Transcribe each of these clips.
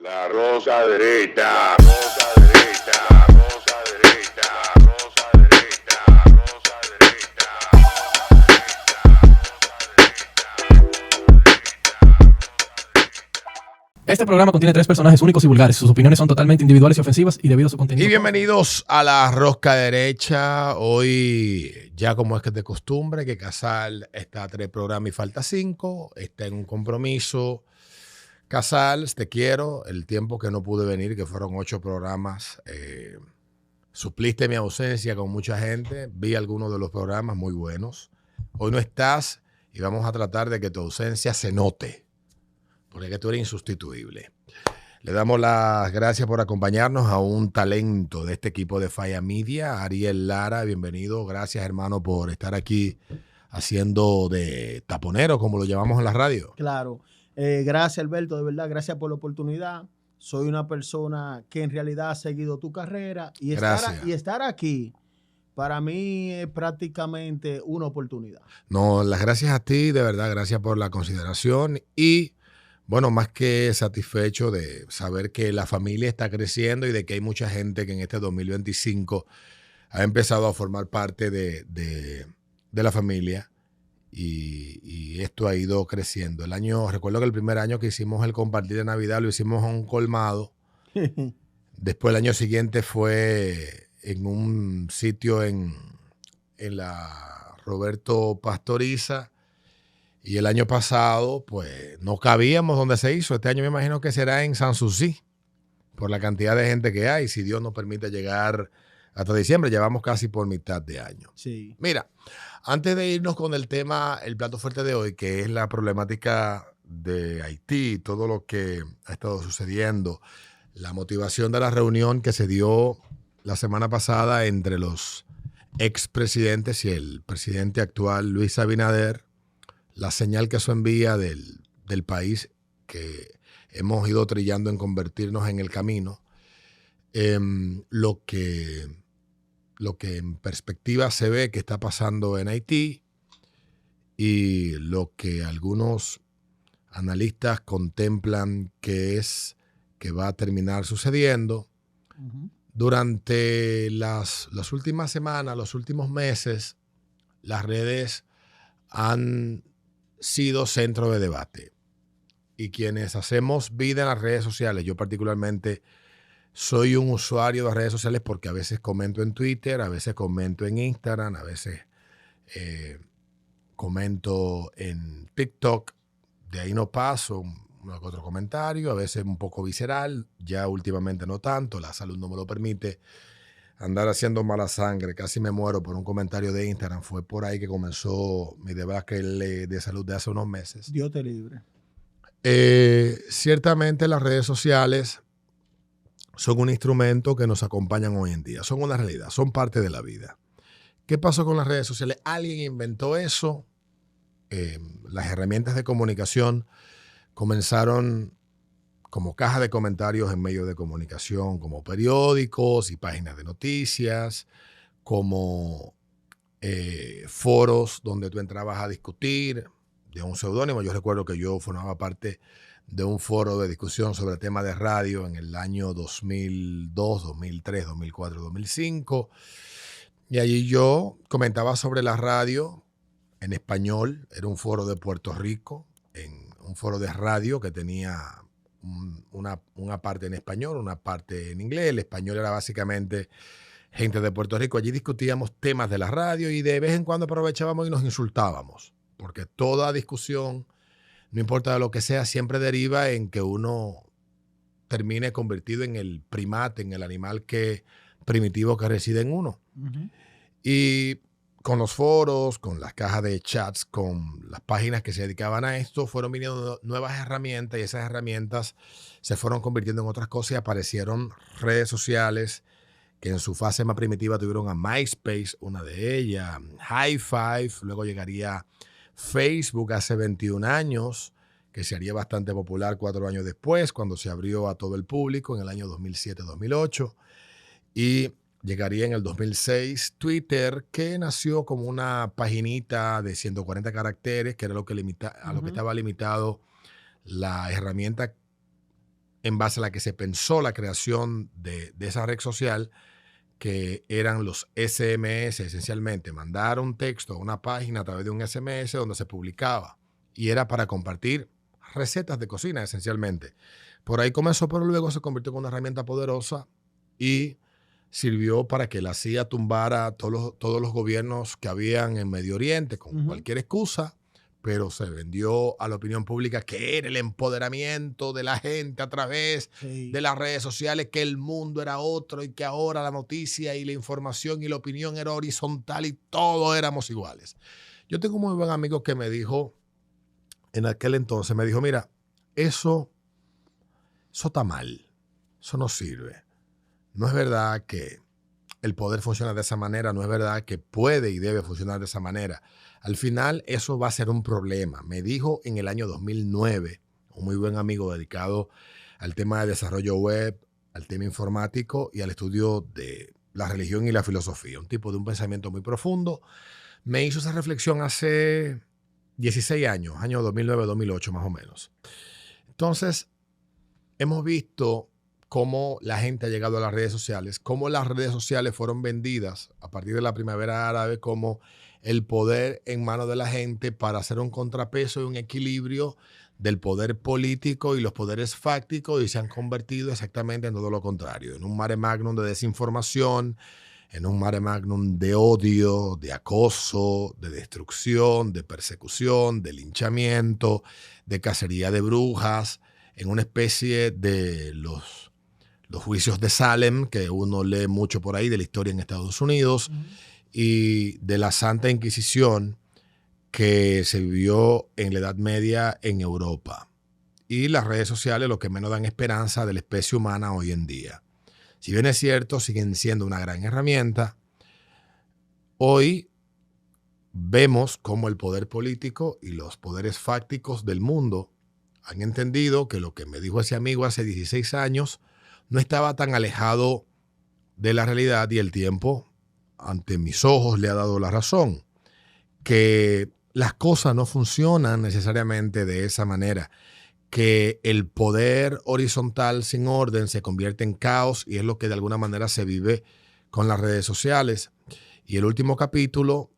La rosa derecha, rosa derecha, rosa derecha, rosa derecha, rosa derecha. Este programa contiene 3 personajes únicos y vulgares. Sus opiniones son totalmente individuales y ofensivas y debido a su contenido. Y bienvenidos a la Rosca Derecha. Hoy, ya como es que es de costumbre, que Casal está a 3 programas y falta 5. Está en un compromiso. Casal, te quiero. El tiempo que no pude venir, que fueron 8 programas, supliste mi ausencia con mucha gente. Vi algunos de los programas muy buenos. Hoy no estás y vamos a tratar de que tu ausencia se note, porque tú eres insustituible. Le damos las gracias por acompañarnos a un talento de este equipo de Falla Media, Ariel Lara, bienvenido. Gracias, hermano, por estar aquí haciendo de taponero, como lo llamamos en la radio. Claro. Gracias, Alberto, de verdad, gracias por la oportunidad. Soy una persona que en realidad ha seguido tu carrera y estar aquí para mí es prácticamente una oportunidad. No, las gracias a ti, de verdad, gracias por la consideración y bueno, más que satisfecho de saber que la familia está creciendo y de que hay mucha gente que en este 2025 ha empezado a formar parte de la familia y esto ha ido creciendo. Recuerdo que el primer año que hicimos el compartir de Navidad lo hicimos en un colmado. Después el año siguiente fue en un sitio en la Roberto Pastoriza. Y el año pasado, pues, no cabíamos donde se hizo. Este año me imagino que será en Sanssouci, por la cantidad de gente que hay, si Dios nos permite llegar hasta diciembre. Llevamos casi por mitad de año. Sí. Mira, antes de irnos con el tema, el plato fuerte de hoy, que es la problemática de Haití, todo lo que ha estado sucediendo, la motivación de la reunión que se dio la semana pasada entre los expresidentes y el presidente actual, Luis Abinader, la señal que eso envía del país que hemos ido trillando en convertirnos en el camino, lo que en perspectiva se ve que está pasando en Haití y lo que algunos analistas contemplan que va a terminar sucediendo. Uh-huh. Durante las últimas semanas, los últimos meses, las redes han sido centro de debate. Y quienes hacemos vida en las redes sociales, yo particularmente soy un usuario de las redes sociales porque a veces comento en Twitter, a veces comento en Instagram, a veces comento en TikTok. De ahí no paso otro comentario, a veces un poco visceral, ya últimamente no tanto, la salud no me lo permite andar haciendo mala sangre, casi me muero por un comentario de Instagram. Fue por ahí que comenzó mi debacle de salud de hace unos meses. Dios te libre. Ciertamente las redes sociales son un instrumento que nos acompañan hoy en día, son una realidad, son parte de la vida. ¿Qué pasó con las redes sociales? Alguien inventó eso, las herramientas de comunicación comenzaron como caja de comentarios en medios de comunicación, como periódicos y páginas de noticias, como foros donde tú entrabas a discutir de un seudónimo. Yo recuerdo que yo formaba parte de un foro de discusión sobre el tema de radio en el año 2002, 2003, 2004, 2005. Y allí yo comentaba sobre la radio en español. Era un foro de Puerto Rico, un foro de radio que tenía una parte en español, una parte en inglés. El español era básicamente gente de Puerto Rico. Allí discutíamos temas de la radio y de vez en cuando aprovechábamos y nos insultábamos, porque toda discusión, no importa de lo que sea, siempre deriva en que uno termine convertido en el primate, en el animal primitivo que reside en uno. Uh-huh. Y con los foros, con las cajas de chats, con las páginas que se dedicaban a esto, fueron viniendo nuevas herramientas y esas herramientas se fueron convirtiendo en otras cosas y aparecieron redes sociales que en su fase más primitiva tuvieron a MySpace, una de ellas, High Five, luego llegaría Facebook hace 21 años, que se haría bastante popular 4 años después, cuando se abrió a todo el público en el año 2007-2008, y llegaría en el 2006 Twitter, que nació como una paginita de 140 caracteres, que era lo que a lo que estaba limitado la herramienta en base a la que se pensó la creación de esa red social, que eran los SMS esencialmente, mandar un texto a una página a través de un SMS donde se publicaba y era para compartir recetas de cocina esencialmente. Por ahí comenzó, pero luego se convirtió en una herramienta poderosa y sirvió para que la CIA tumbara todos los gobiernos que habían en Medio Oriente con cualquier excusa, pero se vendió a la opinión pública que era el empoderamiento de la gente a través de las redes sociales, que el mundo era otro y que ahora la noticia y la información y la opinión era horizontal y todos éramos iguales. Yo tengo un muy buen amigo que me dijo, en aquel entonces, me dijo, mira, eso está mal, eso no sirve. No es verdad que el poder funciona de esa manera, no es verdad que puede y debe funcionar de esa manera. Al final eso va a ser un problema. Me dijo en el año 2009, un muy buen amigo dedicado al tema de desarrollo web, al tema informático y al estudio de la religión y la filosofía. Un tipo de un pensamiento muy profundo. Me hizo esa reflexión hace 16 años, año 2009-2008 más o menos. Entonces, hemos visto cómo la gente ha llegado a las redes sociales, cómo las redes sociales fueron vendidas a partir de la primavera árabe como el poder en manos de la gente para hacer un contrapeso y un equilibrio del poder político y los poderes fácticos, y se han convertido exactamente en todo lo contrario, en un mare magnum de desinformación, en un mare magnum de odio, de acoso, de destrucción, de persecución, de linchamiento, de cacería de brujas, en una especie de los juicios de Salem, que uno lee mucho por ahí de la historia en Estados Unidos, y de la Santa Inquisición que se vivió en la Edad Media en Europa. Y las redes sociales lo que menos dan esperanza de la especie humana hoy en día. Si bien es cierto, siguen siendo una gran herramienta, hoy vemos cómo el poder político y los poderes fácticos del mundo han entendido que lo que me dijo ese amigo hace 16 años no estaba tan alejado de la realidad, y el tiempo ante mis ojos le ha dado la razón, que las cosas no funcionan necesariamente de esa manera, que el poder horizontal sin orden se convierte en caos, y es lo que de alguna manera se vive con las redes sociales. Y el último capítulo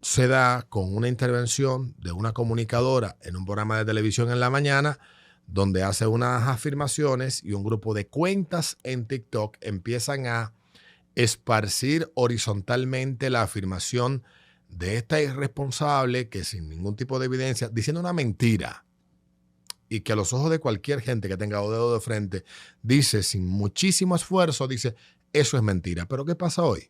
se da con una intervención de una comunicadora en un programa de televisión en la mañana, donde hace unas afirmaciones y un grupo de cuentas en TikTok empiezan a esparcir horizontalmente la afirmación de esta irresponsable que sin ningún tipo de evidencia, diciendo una mentira, y que a los ojos de cualquier gente que tenga dedo de frente dice sin muchísimo esfuerzo, dice, eso es mentira. Pero ¿qué pasa hoy?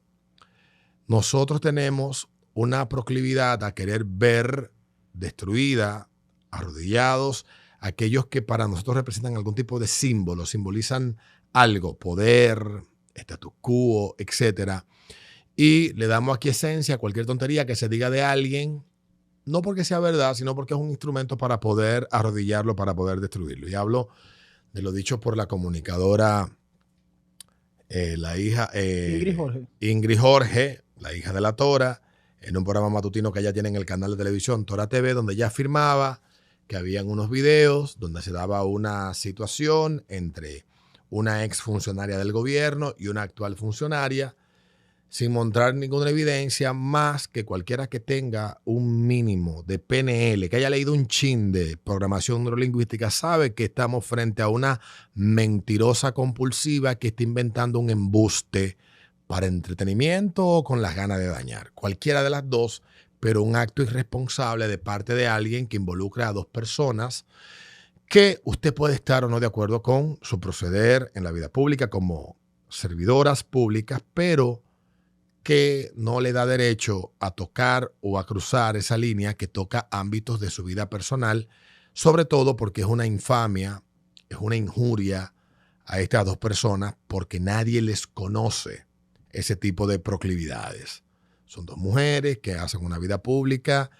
Nosotros tenemos una proclividad a querer ver destruida, arrodillados, aquellos que para nosotros representan algún tipo de símbolo, simbolizan algo, poder, status quo, etcétera. Y le damos aquí esencia a cualquier tontería que se diga de alguien, no porque sea verdad, sino porque es un instrumento para poder arrodillarlo, para poder destruirlo. Y hablo de lo dicho por la comunicadora, la hija Ingrid Jorge, la hija de la Tora, en un programa matutino que ella tiene en el canal de televisión Tora TV, donde ella afirmaba que habían unos videos donde se daba una situación entre una ex funcionaria del gobierno y una actual funcionaria, sin mostrar ninguna evidencia más que cualquiera que tenga un mínimo de PNL, que haya leído un chin de programación neurolingüística, sabe que estamos frente a una mentirosa compulsiva que está inventando un embuste para entretenimiento o con las ganas de dañar. Cualquiera de las dos, pero un acto irresponsable de parte de alguien que involucra a dos personas que usted puede estar o no de acuerdo con su proceder en la vida pública como servidoras públicas, pero que no le da derecho a tocar o a cruzar esa línea que toca ámbitos de su vida personal, sobre todo porque es una infamia, es una injuria a estas dos personas, porque nadie les conoce ese tipo de proclividades. Son dos mujeres que hacen una vida pública.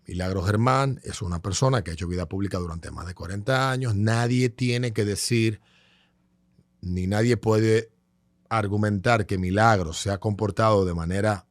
Milagros Germán es una persona que ha hecho vida pública durante más de 40 años. Nadie tiene que decir, ni nadie puede argumentar que Milagros se ha comportado de manera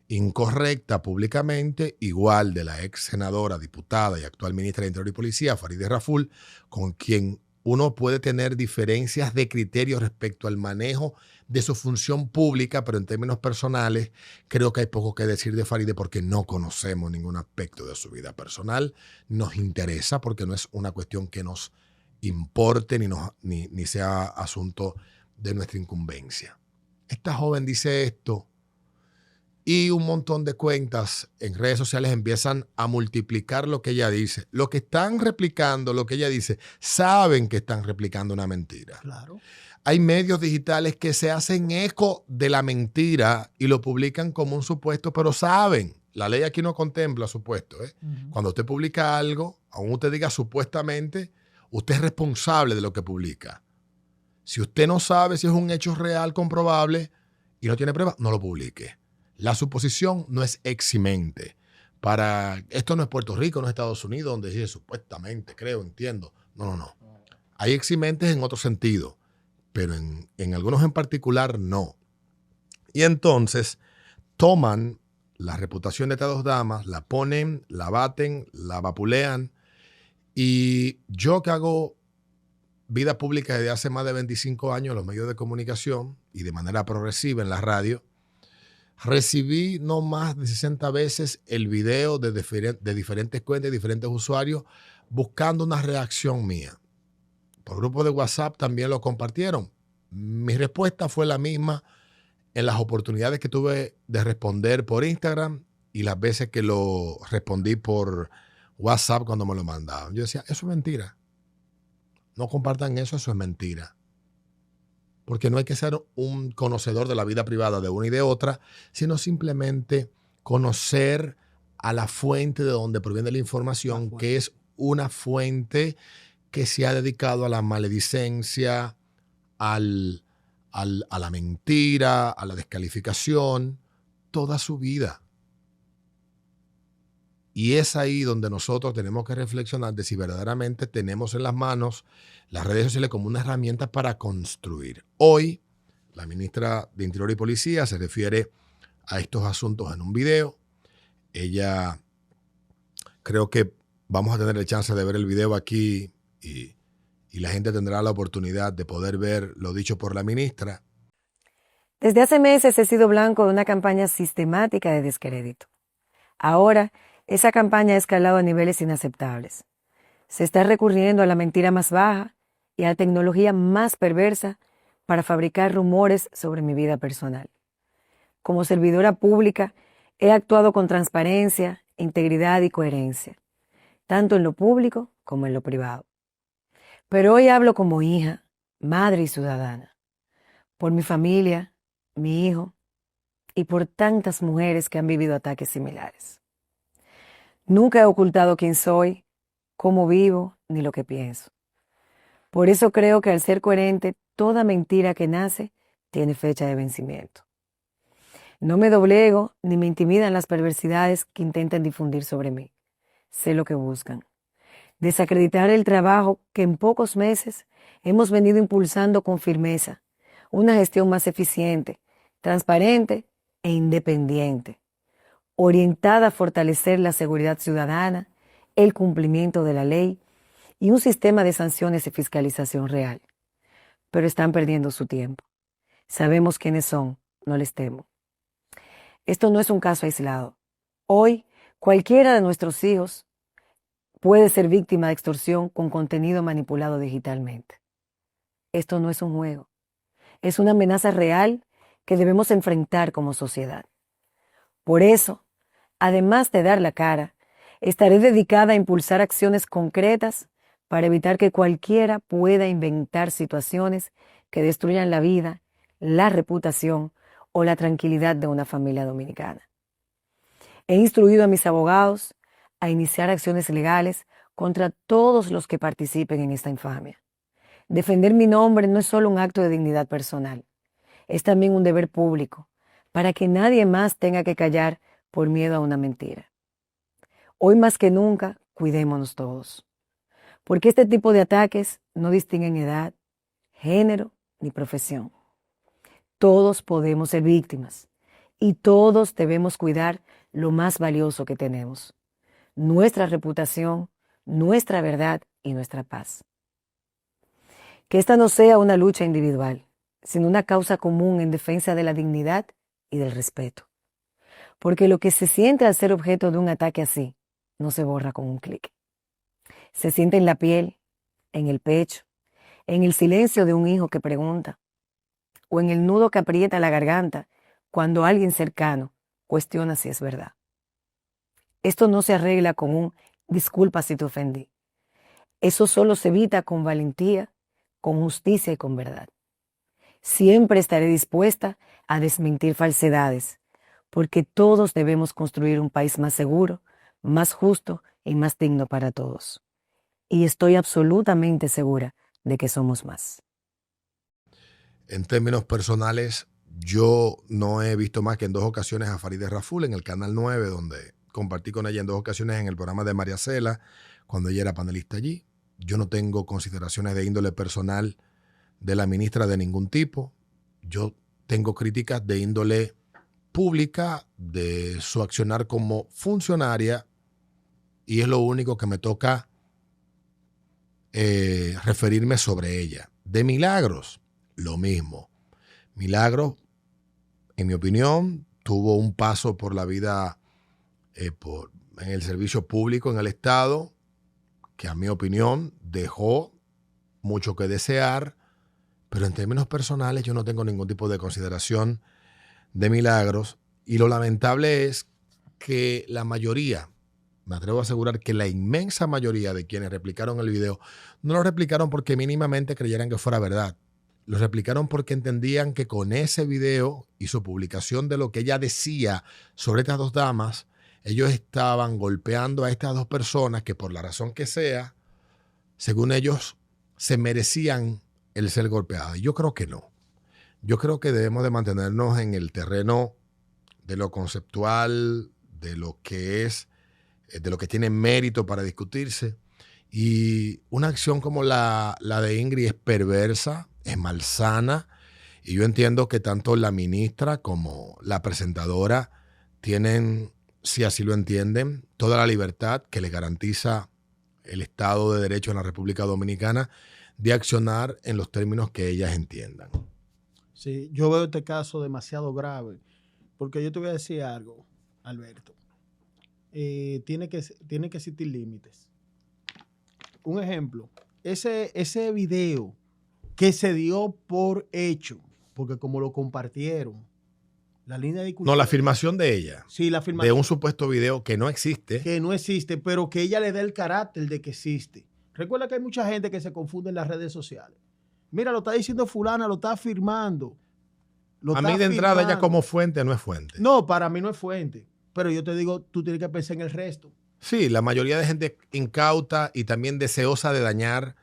incorrecta públicamente, igual de la ex senadora, diputada y actual ministra de Interior y Policía, Farideh Raful, con quien uno puede tener diferencias de criterio respecto al manejo de su función pública, pero en términos personales creo que hay poco que decir de Faride porque no conocemos ningún aspecto de su vida personal. Nos interesa porque no es una cuestión que nos importe ni sea asunto de nuestra incumbencia. Esta joven dice esto y un montón de cuentas en redes sociales empiezan a multiplicar lo que ella dice. Los que están replicando lo que ella dice saben que están replicando una mentira. Claro. Hay medios digitales que se hacen eco de la mentira y lo publican como un supuesto, pero saben. La ley aquí no contempla supuesto. Cuando usted publica algo, aún usted diga supuestamente, usted es responsable de lo que publica. Si usted no sabe si es un hecho real comprobable y no tiene pruebas, no lo publique. La suposición no es eximente. Esto no es Puerto Rico, no es Estados Unidos, donde dice supuestamente, creo, entiendo. No. Hay eximentes en otro sentido, pero en algunos en particular no. Y entonces toman la reputación de estas dos damas, la ponen, la baten, la vapulean. Y yo que hago vida pública desde hace más de 25 años en los medios de comunicación y de manera progresiva en la radio, recibí no más de 60 veces el video de diferentes cuentas, de diferentes usuarios, buscando una reacción mía. Por grupo de WhatsApp también lo compartieron. Mi respuesta fue la misma en las oportunidades que tuve de responder por Instagram y las veces que lo respondí por WhatsApp cuando me lo mandaban. Yo decía, eso es mentira. No compartan eso es mentira. Porque no hay que ser un conocedor de la vida privada de una y de otra, sino simplemente conocer a la fuente de donde proviene la información, que es una fuente que se ha dedicado a la maledicencia, a la mentira, a la descalificación, toda su vida. Y es ahí donde nosotros tenemos que reflexionar de si verdaderamente tenemos en las manos las redes sociales como una herramienta para construir. Hoy, la ministra de Interior y Policía se refiere a estos asuntos en un video. Ella, creo que vamos a tener la chance de ver el video aquí y la gente tendrá la oportunidad de poder ver lo dicho por la ministra. Desde hace meses he sido blanco de una campaña sistemática de descrédito. Ahora, esa campaña ha escalado a niveles inaceptables. Se está recurriendo a la mentira más baja y a la tecnología más perversa para fabricar rumores sobre mi vida personal. Como servidora pública, he actuado con transparencia, integridad y coherencia, tanto en lo público como en lo privado. Pero hoy hablo como hija, madre y ciudadana, por mi familia, mi hijo y por tantas mujeres que han vivido ataques similares. Nunca he ocultado quién soy, cómo vivo, ni lo que pienso. Por eso creo que al ser coherente, toda mentira que nace tiene fecha de vencimiento. No me doblego ni me intimidan las perversidades que intentan difundir sobre mí. Sé lo que buscan. Desacreditar el trabajo que en pocos meses hemos venido impulsando con firmeza. Una gestión más eficiente, transparente e independiente, orientada a fortalecer la seguridad ciudadana, el cumplimiento de la ley y un sistema de sanciones y fiscalización real. Pero están perdiendo su tiempo. Sabemos quiénes son, no les temo. Esto no es un caso aislado. Hoy, cualquiera de nuestros hijos puede ser víctima de extorsión con contenido manipulado digitalmente. Esto no es un juego. Es una amenaza real que debemos enfrentar como sociedad. Por eso, además de dar la cara, estaré dedicada a impulsar acciones concretas para evitar que cualquiera pueda inventar situaciones que destruyan la vida, la reputación o la tranquilidad de una familia dominicana. He instruido a mis abogados a iniciar acciones legales contra todos los que participen en esta infamia. Defender mi nombre no es solo un acto de dignidad personal, es también un deber público, para que nadie más tenga que callar por miedo a una mentira. Hoy más que nunca, cuidémonos todos, porque este tipo de ataques no distinguen edad, género ni profesión. Todos podemos ser víctimas y todos debemos cuidar lo más valioso que tenemos, nuestra reputación, nuestra verdad y nuestra paz. Que esta no sea una lucha individual, sino una causa común en defensa de la dignidad y del respeto. Porque lo que se siente al ser objeto de un ataque así, no se borra con un clic. Se siente en la piel, en el pecho, en el silencio de un hijo que pregunta, o en el nudo que aprieta la garganta cuando alguien cercano cuestiona si es verdad. Esto no se arregla con un disculpa si te ofendí. Eso solo se evita con valentía, con justicia y con verdad. Siempre estaré dispuesta a desmentir falsedades, porque todos debemos construir un país más seguro, más justo y más digno para todos. Y estoy absolutamente segura de que somos más. En términos personales, yo no he visto más que en 2 ocasiones a Farideh Raful en el Canal 9, donde compartí con ella en 2 ocasiones en el programa de María Cela, cuando ella era panelista allí. Yo no tengo consideraciones de índole personal de la ministra de ningún tipo. Yo tengo críticas de índole pública, de su accionar como funcionaria, y es lo único que me toca referirme sobre ella. De Milagros, lo mismo. Milagros, en mi opinión, tuvo un paso por la vida en el servicio público, en el Estado, que a mi opinión dejó mucho que desear, pero en términos personales yo no tengo ningún tipo de consideración de Milagros, y lo lamentable es que la mayoría, me atrevo a asegurar que la inmensa mayoría de quienes replicaron el video no lo replicaron porque mínimamente creyeran que fuera verdad. Lo replicaron porque entendían que con ese video y su publicación de lo que ella decía sobre estas 2 damas, ellos estaban golpeando a estas 2 personas que por la razón que sea, según ellos, se merecían el ser golpeadas. Y yo creo que no. Yo creo que debemos de mantenernos en el terreno de lo conceptual, de lo que es, de lo que tiene mérito para discutirse. Y una acción como la de Ingrid es perversa, es malsana, y yo entiendo que tanto la ministra como la presentadora tienen, si así lo entienden, toda la libertad que les garantiza el Estado de Derecho en la República Dominicana de accionar en los términos que ellas entiendan. Sí, yo veo este caso demasiado grave, porque yo te voy a decir algo, Alberto. Tiene que existir límites. Un ejemplo, ese video que se dio por hecho, porque como lo compartieron, la línea de discusión. No, la afirmación de ella. Sí, la afirmación. De un supuesto video que no existe. Que no existe, pero que ella le da el carácter de que existe. Recuerda que hay mucha gente que se confunde en las redes sociales. Mira, lo está diciendo fulana, lo está afirmando. A mí de entrada ella como fuente no es fuente. No, para mí no es fuente. Pero yo te digo, tú tienes que pensar en el resto. Sí, la mayoría de gente incauta y también deseosa de dañar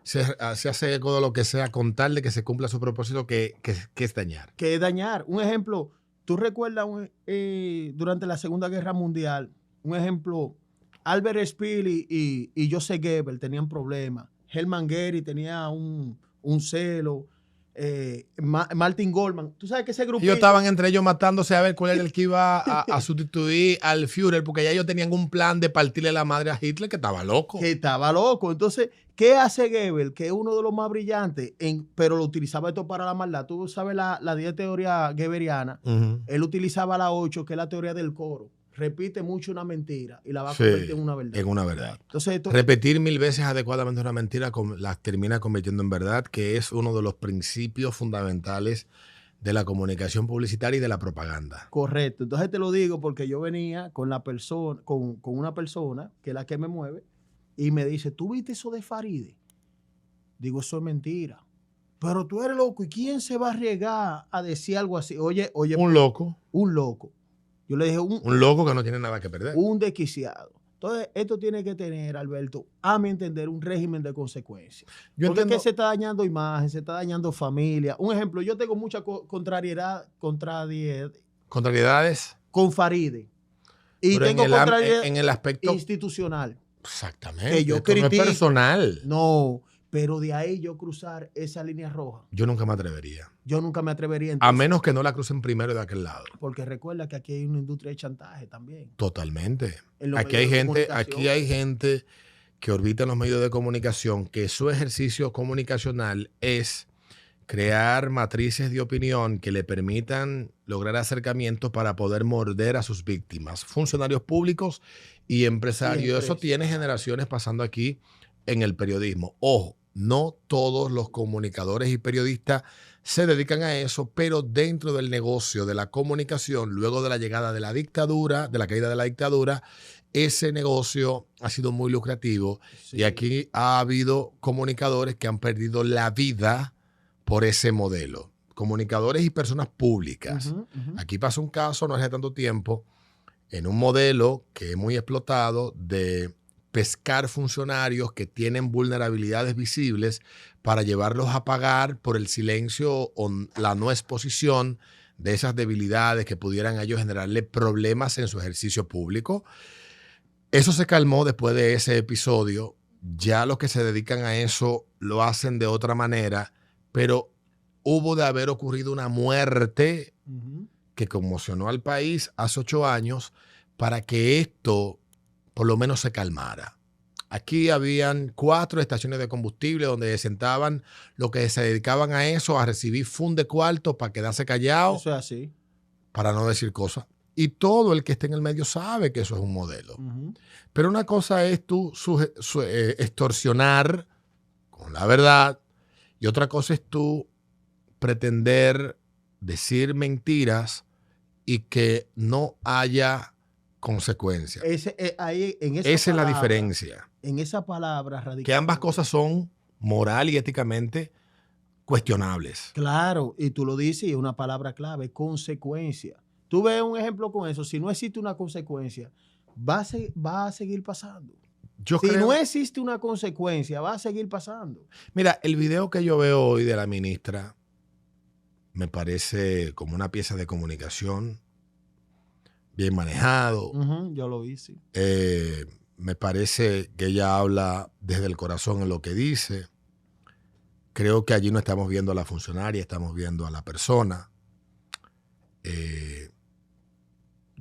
se hace eco de lo que sea con tal de que se cumpla su propósito, que es dañar. Que es dañar. Un ejemplo, tú recuerdas durante la Segunda Guerra Mundial, un ejemplo, Albert Speer y Joseph Goebbels tenían problemas. Hermann Goering tenía un celo. Martin Goldman. Tú sabes que ese grupo. Ellos estaban entre ellos matándose a ver cuál era el que iba a sustituir al Führer, porque ya ellos tenían un plan de partirle la madre a Hitler, que estaba loco. Entonces, ¿qué hace Goebbels? Que es uno de los más brillantes, pero lo utilizaba esto para la maldad. Tú sabes la 10 teoría goebbeliana. Él utilizaba la 8, que es la teoría del coro. Repite mucho una mentira y la va a convertir en una verdad. En una verdad. Entonces, repetir 1000 veces adecuadamente una mentira la termina convirtiendo en verdad, que es uno de los principios fundamentales de la comunicación publicitaria y de la propaganda. Correcto. Entonces te lo digo porque yo venía con una persona que es la que me mueve y me dice, ¿tú viste eso de Farideh? Digo, eso es mentira. Pero tú eres loco. ¿Y quién se va a arriesgar a decir algo así? Oye. Un loco. Un loco. Yo le dije, un loco que no tiene nada que perder. Un desquiciado. Entonces, esto tiene que tener, Alberto, a mi entender, un régimen de consecuencias. Porque es que se está dañando imagen, se está dañando familia. Un ejemplo, yo tengo mucha contrariedades con Farideh. Y pero tengo contrariedad en el aspecto institucional. Exactamente. Que yo Esto no es personal. No, pero de ahí yo cruzar esa línea roja. Yo nunca me atrevería. Entonces, a menos que no la crucen primero de aquel lado. Porque recuerda que aquí hay una industria de chantaje también. Totalmente. Aquí hay gente que orbitan los medios de comunicación, que su ejercicio comunicacional es crear matrices de opinión que le permitan lograr acercamientos para poder morder a sus víctimas, funcionarios públicos y empresarios. Eso tiene generaciones pasando aquí en el periodismo. Ojo, no todos los comunicadores y periodistas se dedican a eso, pero dentro del negocio de la comunicación, luego de la llegada de la dictadura, de la caída de la dictadura, ese negocio ha sido muy lucrativo. Sí. Y aquí ha habido comunicadores que han perdido la vida por ese modelo. Comunicadores y personas públicas. Aquí pasa un caso, no hace tanto tiempo, en un modelo que es muy explotado de pescar funcionarios que tienen vulnerabilidades visibles para llevarlos a pagar por el silencio o la no exposición de esas debilidades que pudieran a ellos generarle problemas en su ejercicio público. Eso se calmó después de ese episodio. Ya los que se dedican a eso lo hacen de otra manera, pero hubo de haber ocurrido una muerte que conmocionó al país hace 8 años para que esto por lo menos se calmara. Aquí habían 4 estaciones de combustible donde se sentaban los que se dedicaban a eso, a recibir fund de cuarto para quedarse callados. Eso es así. Para no decir cosas. Y todo el que esté en el medio sabe que eso es un modelo. Pero una cosa es tú extorsionar con la verdad y otra cosa es tú pretender decir mentiras y que no haya consecuencias. Esa es la diferencia. En esa palabra radical. Que ambas cosas son moral y éticamente cuestionables. Claro, y tú lo dices, y es una palabra clave, consecuencia. Tú ves un ejemplo con eso. Si no existe una consecuencia, va a seguir pasando. Si no existe una consecuencia, va a seguir pasando. Mira, el video que yo veo hoy de la ministra me parece como una pieza de comunicación bien manejado. Yo lo vi, sí. Me parece que ella habla desde el corazón en lo que dice. Creo que allí no estamos viendo a la funcionaria, estamos viendo a la persona.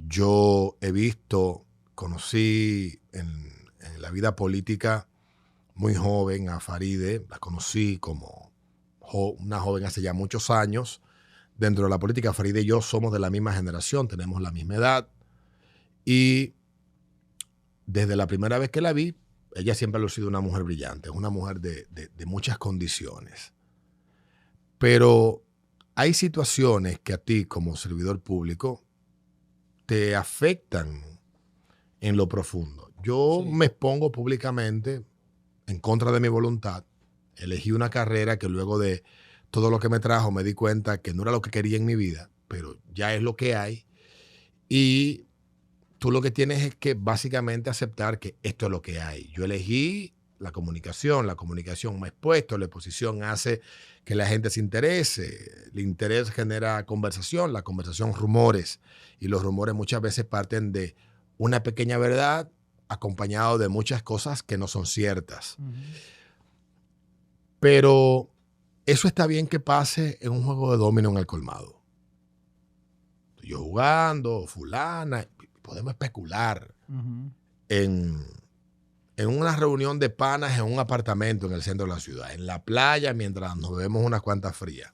Yo he visto, conocí en la vida política muy joven a Faride, la conocí como una joven hace ya muchos años. Dentro de la política, Faride y yo somos de la misma generación, tenemos la misma edad. Y desde la primera vez que la vi, ella siempre ha sido una mujer brillante, es una mujer de muchas condiciones. Pero hay situaciones que a ti como servidor público te afectan en lo profundo. Yo me expongo públicamente en contra de mi voluntad. Elegí una carrera que luego de todo lo que me trajo me di cuenta que no era lo que quería en mi vida, pero ya es lo que hay. Y tú lo que tienes es que básicamente aceptar que esto es lo que hay. Yo elegí la comunicación me ha expuesto, la exposición hace que la gente se interese, el interés genera conversación, la conversación rumores, y los rumores muchas veces parten de una pequeña verdad acompañado de muchas cosas que no son ciertas. Pero eso está bien que pase en un juego de dominó en el colmado. Yo jugando, fulana, podemos especular en una reunión de panas en un apartamento en el centro de la ciudad, en la playa, mientras nos bebemos unas cuantas frías.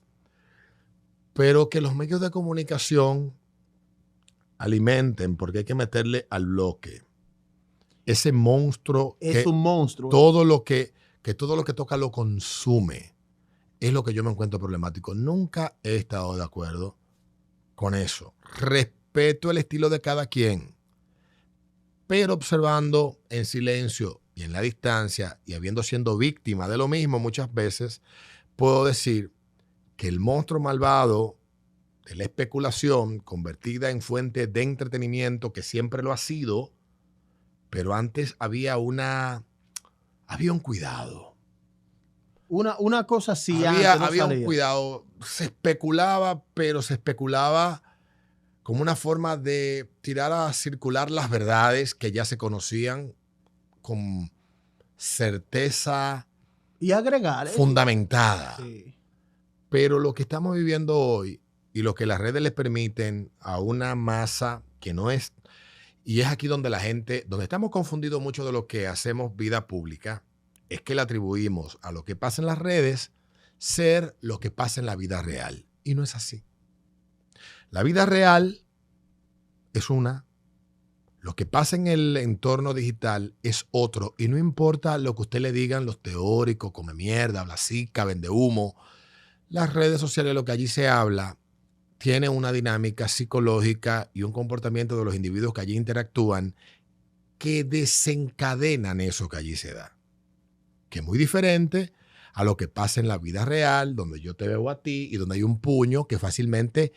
Pero que los medios de comunicación alimenten, porque hay que meterle al bloque ese monstruo. Es un monstruo. Todo lo que toca lo consume. Es lo que yo me encuentro problemático. Nunca he estado de acuerdo con eso. Respeto el estilo de cada quien, pero observando en silencio y en la distancia y habiendo sido víctima de lo mismo muchas veces, puedo decir que el monstruo malvado de la especulación convertida en fuente de entretenimiento, que siempre lo ha sido, pero antes había un cuidado. Una cosa sí, había un cuidado. Se especulaba, pero se especulaba como una forma de tirar a circular las verdades que ya se conocían con certeza y agregar fundamentada. Sí. Pero lo que estamos viviendo hoy y lo que las redes les permiten a una masa que no es, Y es aquí donde donde estamos confundidos mucho de lo que hacemos vida pública, es que le atribuimos a lo que pasa en las redes ser lo que pasa en la vida real. Y no es así. La vida real es una, lo que pasa en el entorno digital es otro. Y no importa lo que usted le digan los teóricos, come mierda, habla cica, vende humo. Las redes sociales, lo que allí se habla, tiene una dinámica psicológica y un comportamiento de los individuos que allí interactúan que desencadenan eso que allí se da. Que es muy diferente a lo que pasa en la vida real, donde yo te veo a ti y donde hay un puño que fácilmente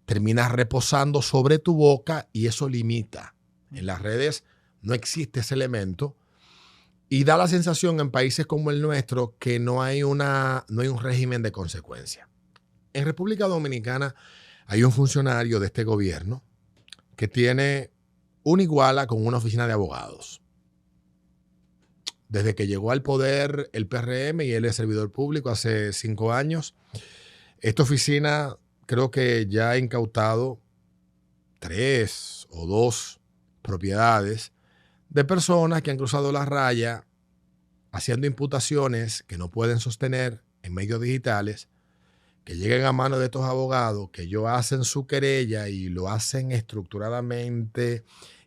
termina reposando sobre tu boca y eso limita. En las redes no existe ese elemento y da la sensación en países como el nuestro que no hay un régimen de consecuencia. En República Dominicana hay un funcionario de este gobierno que tiene una iguala con una oficina de abogados. Desde que llegó al poder el PRM y él es servidor público hace 5 años, esta oficina creo que ya ha incautado 3 o 2 propiedades de personas que han cruzado la raya haciendo imputaciones que no pueden sostener en medios digitales, que lleguen a manos de estos abogados, que ellos hacen su querella y lo hacen estructuradamente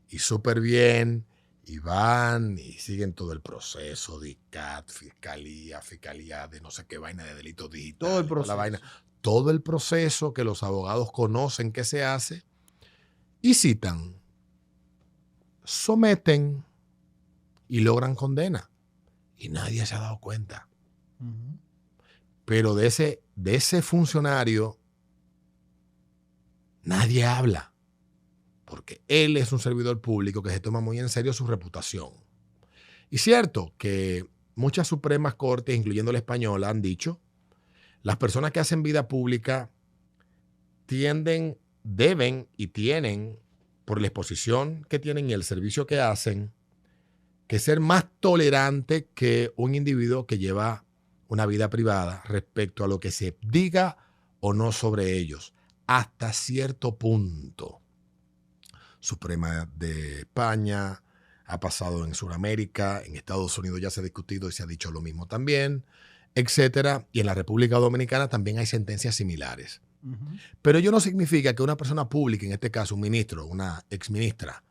y súper bien, y van y siguen todo el proceso de ICAT, fiscalía de no sé qué vaina de delitos digitales. Todo el proceso. Todo el proceso que los abogados conocen que se hace y citan, someten y logran condena. Y nadie se ha dado cuenta. Uh-huh. Pero de ese funcionario nadie habla, porque él es un servidor público que se toma muy en serio su reputación. Y cierto que muchas supremas cortes, incluyendo la española, han dicho, las personas que hacen vida pública deben y tienen, por la exposición que tienen y el servicio que hacen, que ser más tolerante que un individuo que lleva una vida privada respecto a lo que se diga o no sobre ellos, hasta cierto punto. Suprema de España, ha pasado en Sudamérica, en Estados Unidos ya se ha discutido y se ha dicho lo mismo también, etcétera. Y en la República Dominicana también hay sentencias similares. Uh-huh. Pero ello no significa que una persona pública, en este caso un ministro, una exministra,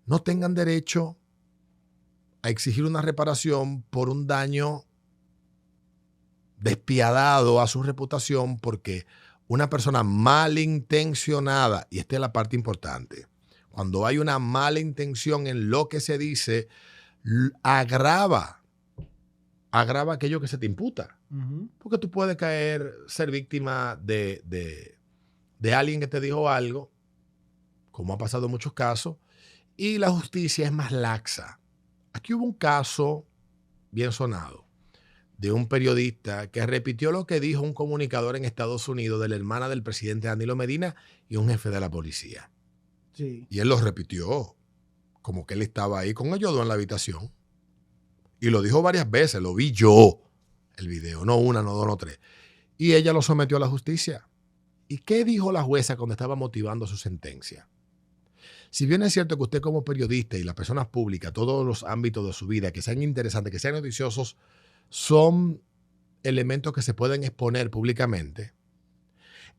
no tengan derecho a exigir una reparación por un daño despiadado a su reputación porque una persona malintencionada, y esta es la parte importante, cuando hay una mala intención en lo que se dice, agrava aquello que se te imputa. Uh-huh. Porque tú puedes ser víctima de alguien que te dijo algo, como ha pasado en muchos casos, y la justicia es más laxa. Aquí hubo un caso bien sonado de un periodista que repitió lo que dijo un comunicador en Estados Unidos de la hermana del presidente Danilo Medina y un jefe de la policía. Sí. Y él lo repitió, como que él estaba ahí con ellos dos en la habitación. Y lo dijo varias veces, lo vi yo, el video, no una, no dos, no tres. Y ella lo sometió a la justicia. ¿Y qué dijo la jueza cuando estaba motivando su sentencia? Si bien es cierto que usted como periodista y las personas públicas, todos los ámbitos de su vida, que sean interesantes, que sean noticiosos, son elementos que se pueden exponer públicamente.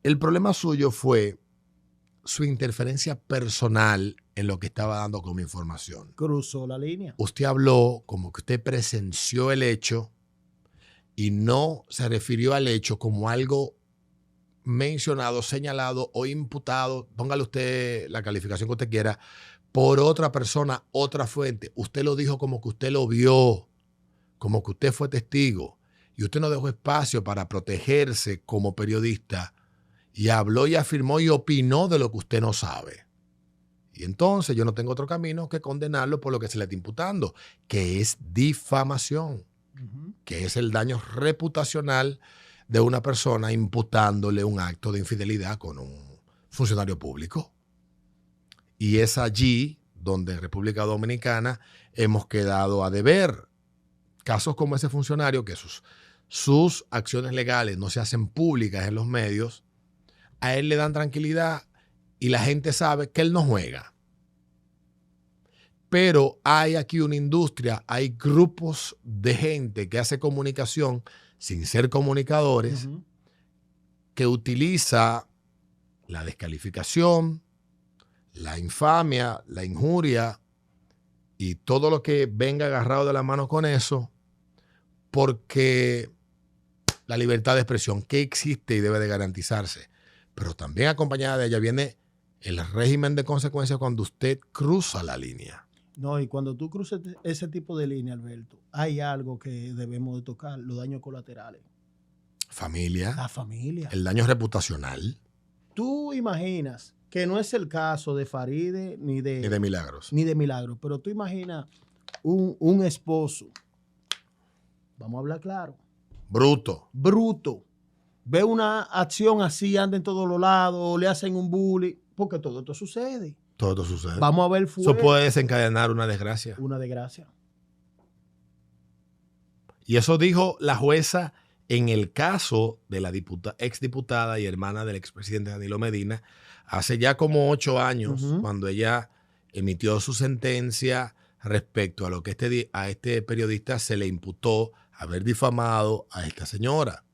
El problema suyo fue su interferencia personal en lo que estaba dando como información. Cruzó la línea. Usted habló como que usted presenció el hecho y no se refirió al hecho como algo mencionado, señalado o imputado, póngale usted la calificación que usted quiera, por otra persona, otra fuente. Usted lo dijo como que usted lo vio, como que usted fue testigo, y usted no dejó espacio para protegerse como periodista, y habló y afirmó y opinó de lo que usted no sabe. Y entonces yo no tengo otro camino que condenarlo por lo que se le está imputando, que es difamación, que es el daño reputacional de una persona imputándole un acto de infidelidad con un funcionario público. Y es allí donde en República Dominicana hemos quedado a deber. Casos como ese funcionario, que sus acciones legales no se hacen públicas en los medios, a él le dan tranquilidad y la gente sabe que él no juega. Pero hay aquí una industria, hay grupos de gente que hace comunicación sin ser comunicadores, que utiliza la descalificación, la infamia, la injuria y todo lo que venga agarrado de la mano con eso, porque la libertad de expresión que existe y debe de garantizarse, pero también acompañada de ella viene el régimen de consecuencias cuando usted cruza la línea. No, y cuando tú cruzas ese tipo de línea, Alberto, hay algo que debemos de tocar, los daños colaterales. Familia. La familia. El daño reputacional. Tú imaginas que no es el caso de Faride ni de Milagros. Ni de Milagros, pero tú imaginas un esposo, vamos a hablar claro. Bruto. Ve una acción así, anda en todos los lados, le hacen un bullying, porque todo esto sucede. Todo esto sucede. Vamos a ver Eso puede desencadenar una desgracia. Una desgracia. Y eso dijo la jueza en el caso de la exdiputada y hermana del expresidente Danilo Medina, hace ya como 8 años, cuando ella emitió su sentencia respecto a lo que a este periodista se le imputó haber difamado a esta señora.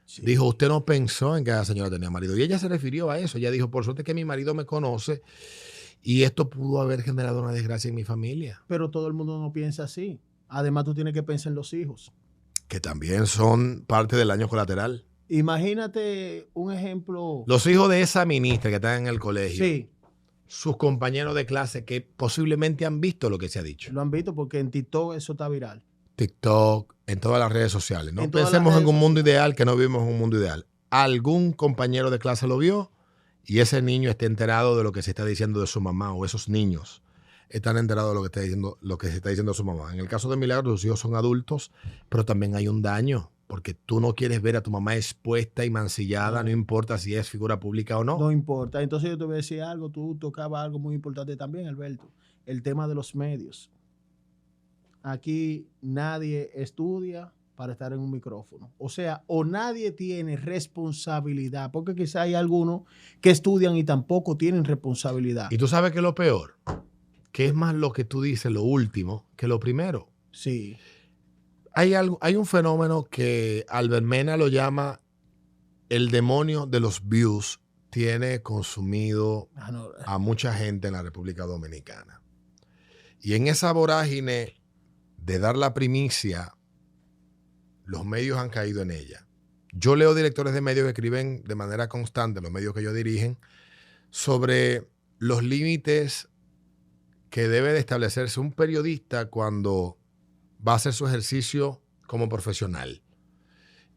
Sí. Dijo, usted no pensó en que esa señora tenía marido. Y ella se refirió a eso. Ella dijo, por suerte que mi marido me conoce y esto pudo haber generado una desgracia en mi familia. Pero todo el mundo no piensa así. Además, tú tienes que pensar en los hijos. Que también son parte del daño colateral. Imagínate un ejemplo. Los hijos de esa ministra que están en el colegio. Sí. Sus compañeros de clase que posiblemente han visto lo que se ha dicho. Lo han visto porque en TikTok eso está viral. TikTok, en todas las redes sociales. No pensemos en un mundo ideal, que no vivimos en un mundo ideal. Algún compañero de clase lo vio y ese niño está enterado de lo que se está diciendo de su mamá, o esos niños están enterados de lo que se está diciendo de su mamá. En el caso de Milagros, sus hijos son adultos, pero también hay un daño, porque tú no quieres ver a tu mamá expuesta y mancillada, no importa si es figura pública o no. No importa. Entonces yo te voy a decir algo, tú tocabas algo muy importante también, Alberto, el tema de los medios. Aquí nadie estudia para estar en un micrófono. O sea, o nadie tiene responsabilidad, porque quizá hay algunos que estudian y tampoco tienen responsabilidad. Y tú sabes que es lo peor, que es más lo que tú dices, lo último, que lo primero. Sí. Hay un fenómeno que Albert Mena lo llama el demonio de los views. Tiene consumido a mucha gente en la República Dominicana. Y en esa vorágine de dar la primicia, los medios han caído en ella. Yo leo directores de medios que escriben de manera constante, los medios que ellos dirigen, sobre los límites que debe de establecerse un periodista cuando va a hacer su ejercicio como profesional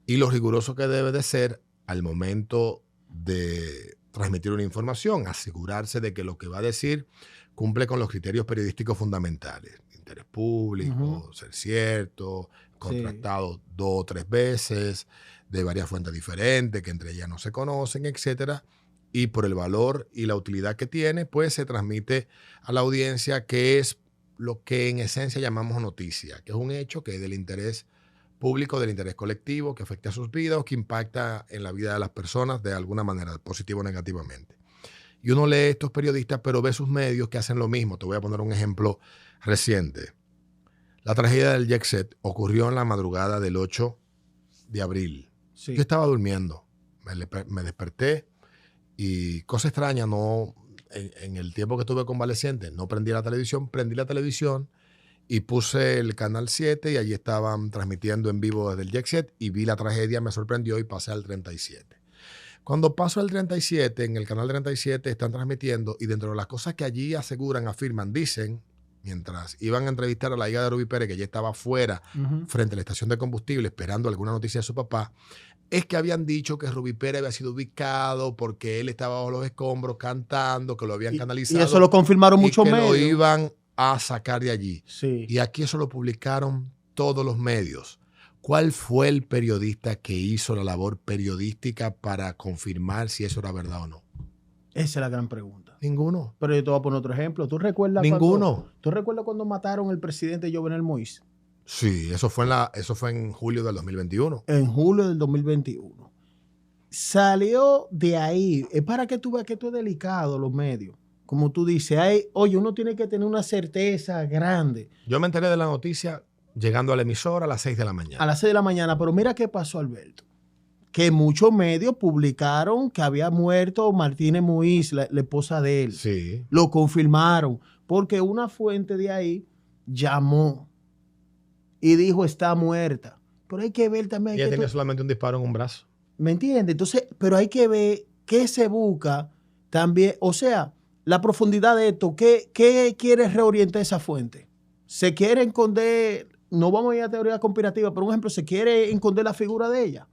y lo riguroso que debe de ser al momento de transmitir una información, asegurarse de que lo que va a decir cumple con los criterios periodísticos fundamentales. Interés público, ser cierto, contrastado 2 o 3 veces, de varias fuentes diferentes, que entre ellas no se conocen, etcétera. Y por el valor y la utilidad que tiene, pues se transmite a la audiencia que es lo que en esencia llamamos noticia, que es un hecho que es del interés público, del interés colectivo, que afecta a sus vidas, que impacta en la vida de las personas de alguna manera, positivo o negativamente. Y uno lee estos periodistas, pero ve sus medios que hacen lo mismo. Te voy a poner un ejemplo reciente. La tragedia del Jet Set ocurrió en la madrugada del 8 de abril. Sí. Yo estaba durmiendo, me desperté y cosa extraña, en el tiempo que estuve convaleciente, no prendí la televisión y puse el canal 7 y allí estaban transmitiendo en vivo desde el Jet Set y vi la tragedia, me sorprendió y pasé al 37. Cuando paso al 37, en el canal 37 están transmitiendo y dentro de las cosas que allí aseguran, afirman, dicen, mientras iban a entrevistar a la hija de Rubí Pérez, que ya estaba afuera, frente a la estación de combustible, esperando alguna noticia de su papá, es que habían dicho que Rubí Pérez había sido ubicado porque él estaba bajo los escombros cantando, que lo habían canalizado. Y eso lo confirmaron muchos medios. Que lo iban a sacar de allí. Sí. Y aquí eso lo publicaron todos los medios. ¿Cuál fue el periodista que hizo la labor periodística para confirmar si eso era verdad o no? Esa es la gran pregunta. Ninguno. Pero yo te voy a poner otro ejemplo. ¿Tú recuerdas Ninguno. ¿Tú recuerdas cuando mataron al presidente Jovenel Moïse? Sí, eso fue en julio del 2021. En julio del 2021. Salió de ahí. Es para que tú veas que esto es delicado, los medios. como tú dices, oye, uno tiene que tener una certeza grande. Yo me enteré de la noticia llegando a la emisora a las 6 de la mañana. A las 6 de la mañana, pero mira qué pasó, Alberto. Que muchos medios publicaron que había muerto Martínez Muiz, la esposa de él. Sí. Lo confirmaron, porque una fuente de ahí llamó y dijo está muerta. Pero hay que ver también. Ella tenía solamente un disparo en un brazo. ¿Me entiendes? Entonces, pero hay que ver qué se busca también. O sea, la profundidad de esto, ¿qué quiere reorientar esa fuente? ¿Se quiere esconder? No vamos a ir a teoría conspirativa, pero un ejemplo, ¿se quiere esconder la figura de ella?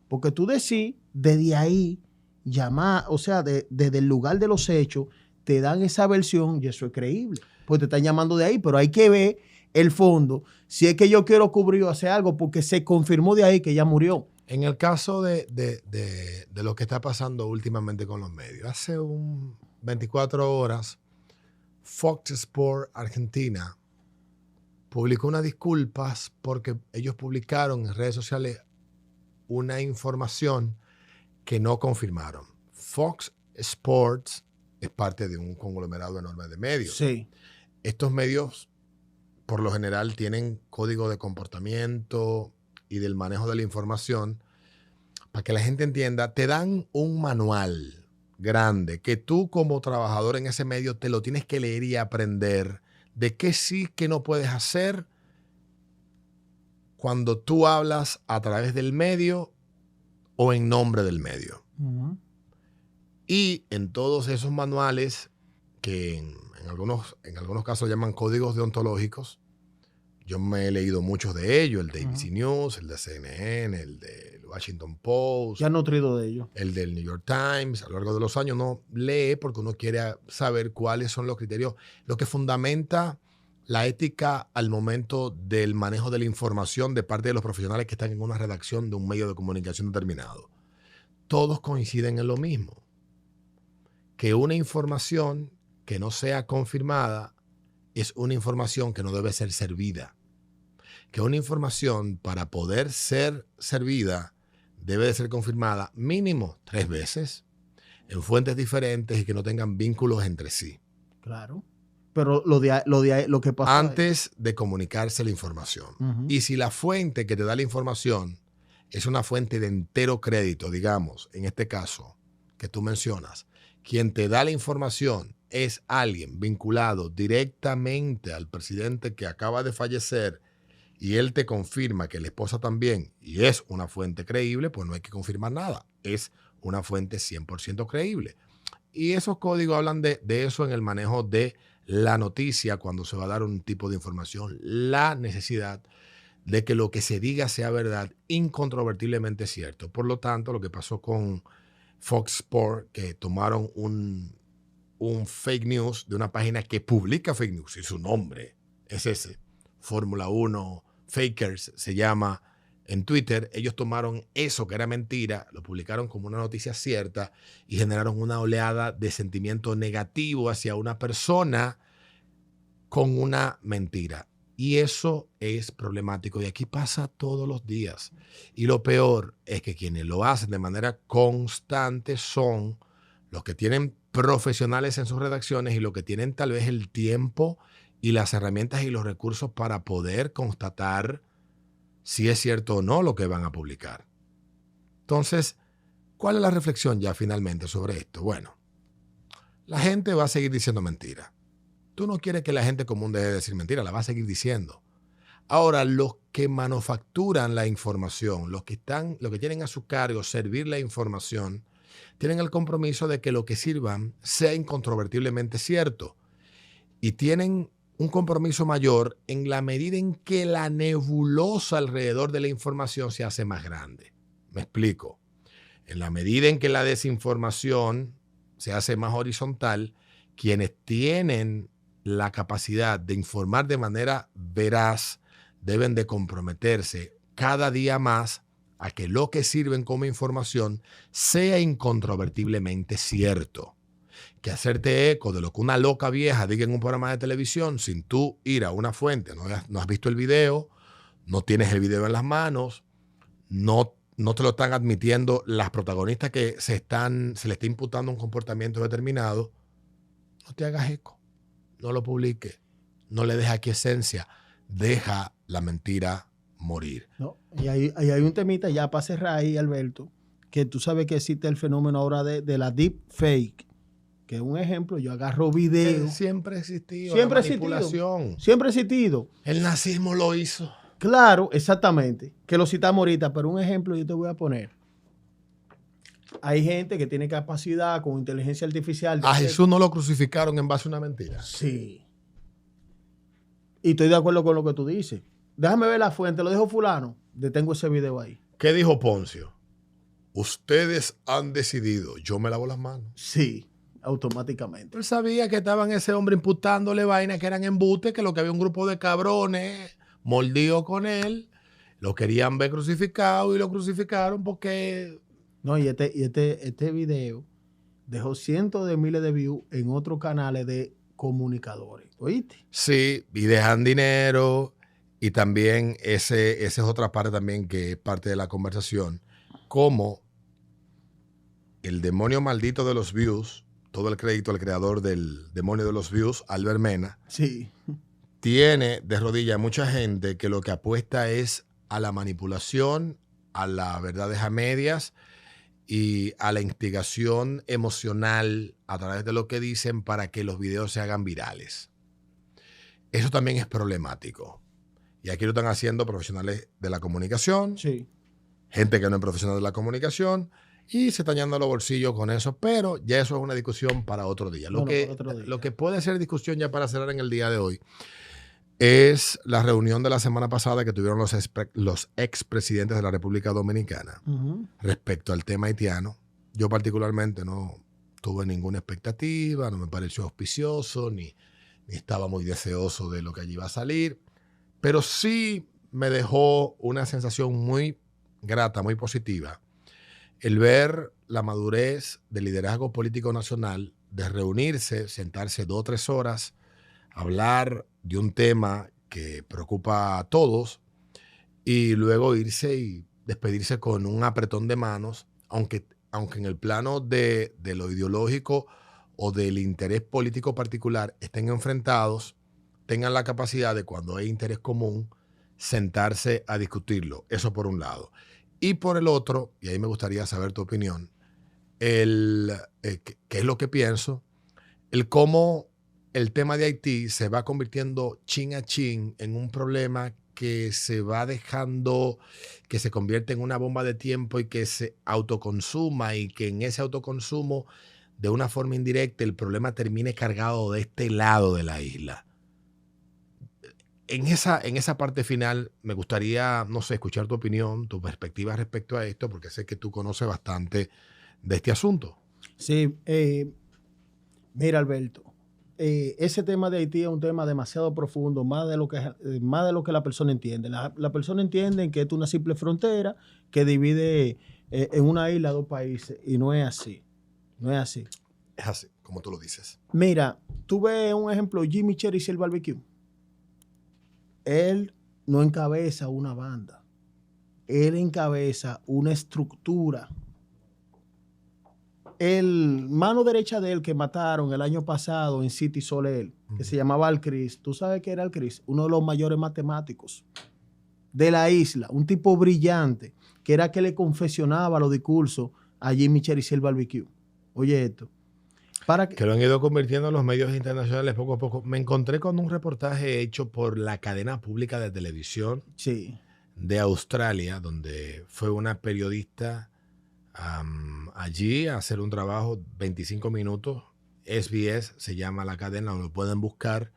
Porque tú decís, desde ahí, llamar, o sea, desde el lugar de los hechos, te dan esa versión y eso es creíble. Pues te están llamando de ahí, pero hay que ver el fondo. Si es que yo quiero cubrir o hacer algo, porque se confirmó de ahí que ella murió. En el caso de lo que está pasando últimamente con los medios, hace 24 horas, Fox Sports Argentina publicó unas disculpas porque ellos publicaron en redes sociales una información que no confirmaron. Fox Sports es parte de un conglomerado enorme de medios. Sí. Estos medios, por lo general, tienen código de comportamiento y del manejo de la información. Para que la gente entienda, te dan un manual grande que tú como trabajador en ese medio te lo tienes que leer y aprender de qué sí, qué no puedes hacer cuando tú hablas a través del medio o en nombre del medio. Uh-huh. Y en todos esos manuales, que en algunos casos llaman códigos deontológicos, yo me he leído muchos de ellos, el de ABC News, el de CNN, el de Washington Post. Ya nutrido de ellos. El del New York Times. A lo largo de los años uno lee porque uno quiere saber cuáles son los criterios, lo que fundamenta la ética al momento del manejo de la información de parte de los profesionales que están en una redacción de un medio de comunicación determinado. Todos coinciden en lo mismo, que una información que no sea confirmada es una información que no debe ser servida. Que una información, para poder ser servida, debe de ser confirmada mínimo 3 veces en fuentes diferentes y que no tengan vínculos entre sí. Claro. Pero lo que pasó antes de comunicarse la información. Uh-huh. Y si la fuente que te da la información es una fuente de entero crédito, digamos, en este caso que tú mencionas, quien te da la información es alguien vinculado directamente al presidente que acaba de fallecer y él te confirma que la esposa también y es una fuente creíble, pues no hay que confirmar nada. Es una fuente 100% creíble. Y esos códigos hablan de eso en el manejo de la noticia cuando se va a dar un tipo de información. La necesidad de que lo que se diga sea verdad, incontrovertiblemente cierto. Por lo tanto, lo que pasó con Fox Sports, que tomaron un fake news de una página que publica fake news y su nombre es ese, Fórmula 1 Fakers se llama en Twitter. Ellos tomaron eso que era mentira, lo publicaron como una noticia cierta y generaron una oleada de sentimiento negativo hacia una persona con una mentira. Y eso es problemático y aquí pasa todos los días. Y lo peor es que quienes lo hacen de manera constante son los que tienen profesionales en sus redacciones y los que tienen tal vez el tiempo y las herramientas y los recursos para poder constatar si es cierto o no lo que van a publicar. Entonces, ¿cuál es la reflexión ya finalmente sobre esto? Bueno, la gente va a seguir diciendo mentiras. Tú no quieres que la gente común deje de decir mentiras, la va a seguir diciendo. Ahora, los que manufacturan la información, los que tienen a su cargo servir la información, tienen el compromiso de que lo que sirvan sea incontrovertiblemente cierto. Y tienen un compromiso mayor en la medida en que la nebulosa alrededor de la información se hace más grande. Me explico. En la medida en que la desinformación se hace más horizontal, quienes tienen la capacidad de informar de manera veraz deben de comprometerse cada día más a que lo que sirven como información sea incontrovertiblemente cierto. Que hacerte eco de lo que una loca vieja diga en un programa de televisión sin tú ir a una fuente, no has visto el video, no tienes el video en las manos, no te lo están admitiendo las protagonistas que se le está imputando un comportamiento determinado, no te hagas eco, no lo publiques, no le dejes aquiescencia, deja la mentira morir. No, y hay un temita ya para cerrar ahí, Alberto, que tú sabes que existe el fenómeno ahora de la deep fake, que es un ejemplo, yo agarro video. Siempre ha existido. Siempre la manipulación. Siempre ha existido. El nazismo lo hizo. Claro, exactamente, que lo citamos ahorita, pero un ejemplo yo te voy a poner. Hay gente que tiene capacidad con inteligencia artificial. A Jesús no lo crucificaron en base a una mentira. Sí. Y estoy de acuerdo con lo que tú dices. Déjame ver la fuente, lo dijo fulano. Detengo ese video ahí. ¿Qué dijo Poncio? Ustedes han decidido, yo me lavo las manos. Sí, automáticamente. Él sabía que estaban ese hombre imputándole vainas que eran embustes, que lo que había un grupo de cabrones mordidos con él, lo querían ver crucificado y lo crucificaron porque... No, y este video dejó cientos de miles de views en otros canales de comunicadores. ¿Oíste? Sí, y dejan dinero. Y también esa es otra parte también que es parte de la conversación. Como el demonio maldito de los views, todo el crédito al creador del demonio de los views, Albert Mena, sí, tiene de rodillas mucha gente que lo que apuesta es a la manipulación, a las verdades a medias y a la instigación emocional a través de lo que dicen para que los videos se hagan virales. Eso también es problemático. Y aquí lo están haciendo profesionales de la comunicación, sí, gente que no es profesional de la comunicación, y se están llenando los bolsillos con eso, pero ya eso es una discusión para otro día. Lo que puede ser discusión ya para cerrar en el día de hoy es la reunión de la semana pasada que tuvieron los expresidentes de la República Dominicana respecto al tema haitiano. Yo particularmente no tuve ninguna expectativa, no me pareció auspicioso, ni estaba muy deseoso de lo que allí iba a salir, pero sí me dejó una sensación muy grata, muy positiva, el ver la madurez del liderazgo político nacional de reunirse, sentarse 2 o 3 horas, hablar de un tema que preocupa a todos y luego irse y despedirse con un apretón de manos, aunque en el plano de lo ideológico o del interés político particular estén enfrentados, tengan la capacidad de, cuando hay interés común, sentarse a discutirlo. Eso por un lado. Y por el otro, y ahí me gustaría saber tu opinión, qué es lo que pienso, el cómo el tema de Haití se va convirtiendo chin a chin en un problema que se va dejando, que se convierte en una bomba de tiempo y que se autoconsuma, y que en ese autoconsumo, de una forma indirecta, el problema termine cargado de este lado de la isla. En esa parte final me gustaría, no sé, escuchar tu opinión, tu perspectiva respecto a esto, porque sé que tú conoces bastante de este asunto. Sí, mira, Alberto, ese tema de Haití es un tema demasiado profundo, más de lo que la persona entiende. La persona entiende que es una simple frontera que divide en una isla 2 países, y no es así. No es así. Es así, como tú lo dices. Mira, tú ves un ejemplo, Jimmy Cherry y el Barbecue. Él no encabeza una banda. Él encabeza una estructura. El mano derecha de él que mataron el año pasado en City Soleil, que se llamaba Alcris. ¿Tú sabes qué era Alcris? Uno de los mayores matemáticos de la isla. Un tipo brillante, que era que le confesionaba los discursos a Jimmy Cherry y el Barbecue. Oye esto. Que lo han ido convirtiendo en los medios internacionales poco a poco. Me encontré con un reportaje hecho por la cadena pública de televisión de Australia, donde fue una periodista allí a hacer un trabajo, 25 minutos. SBS se llama la cadena, lo pueden buscar.